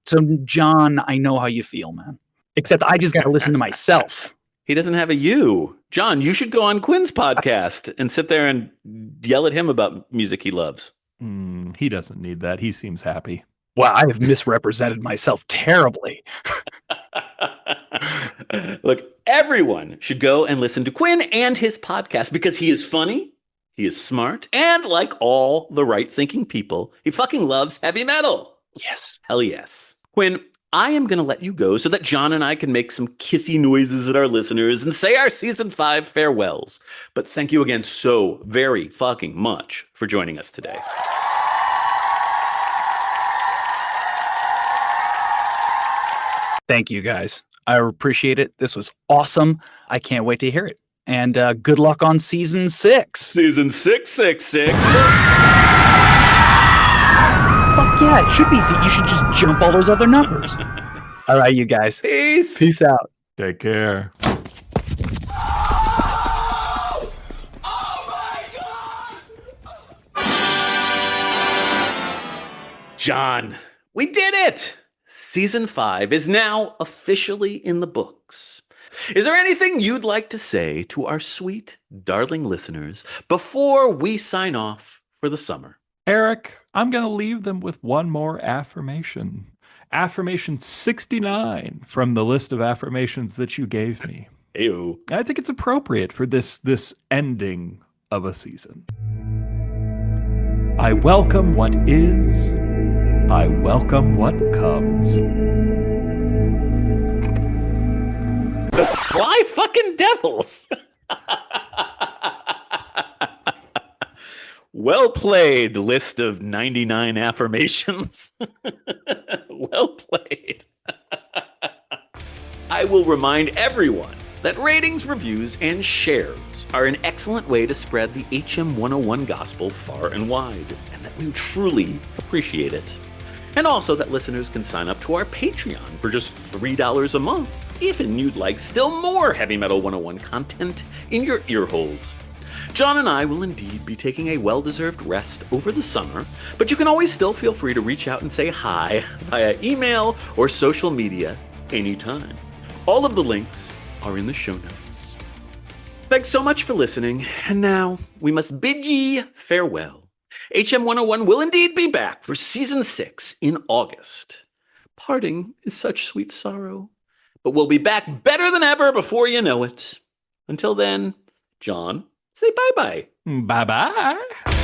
So John, I know how you feel, man. Except I just gotta listen to myself. He doesn't have a you. John, you should go on Quinn's podcast and sit there and yell at him about music he loves. He doesn't need that. He seems happy. Wow, I have misrepresented myself terribly. Look, everyone should go and listen to Quinn and his podcast because he is funny, he is smart, and like all the right-thinking people, he fucking loves heavy metal. Yes. Hell yes. Quinn, I am going to let you go so that John and I can make some kissy noises at our listeners and say our season 5 farewells. But thank you again so very fucking much for joining us today. Thank you, guys. I appreciate it. This was awesome. I can't wait to hear it. And good luck on season 6. Season 666. Fuck yeah, it should be. You should just jump all those other numbers. All right, you guys. Peace. Peace out. Take care. John, we did it! Season 5 is now officially in the books. Is there anything you'd like to say to our sweet, darling listeners before we sign off for the summer? Eric, I'm going to leave them with one more affirmation. Affirmation 69 from the list of affirmations that you gave me. Ew. I think it's appropriate for this ending of a season. I welcome what is. I welcome what comes. The sly fucking devils. Well played, list of 99 affirmations. Well played. I will remind everyone that ratings, reviews, and shares are an excellent way to spread the HM 101 gospel far and wide, and that we truly appreciate it. And also that listeners can sign up to our Patreon for just $3 a month, if you'd like still more Heavy Metal 101 content in your ear holes. John and I will indeed be taking a well-deserved rest over the summer, but you can always still feel free to reach out and say hi via email or social media anytime. All of the links are in the show notes. Thanks so much for listening, and now we must bid ye farewell. HM 101 will indeed be back for Season 6 in August. Parting is such sweet sorrow, but we'll be back better than ever before you know it. Until then, John, say bye-bye. Bye-bye.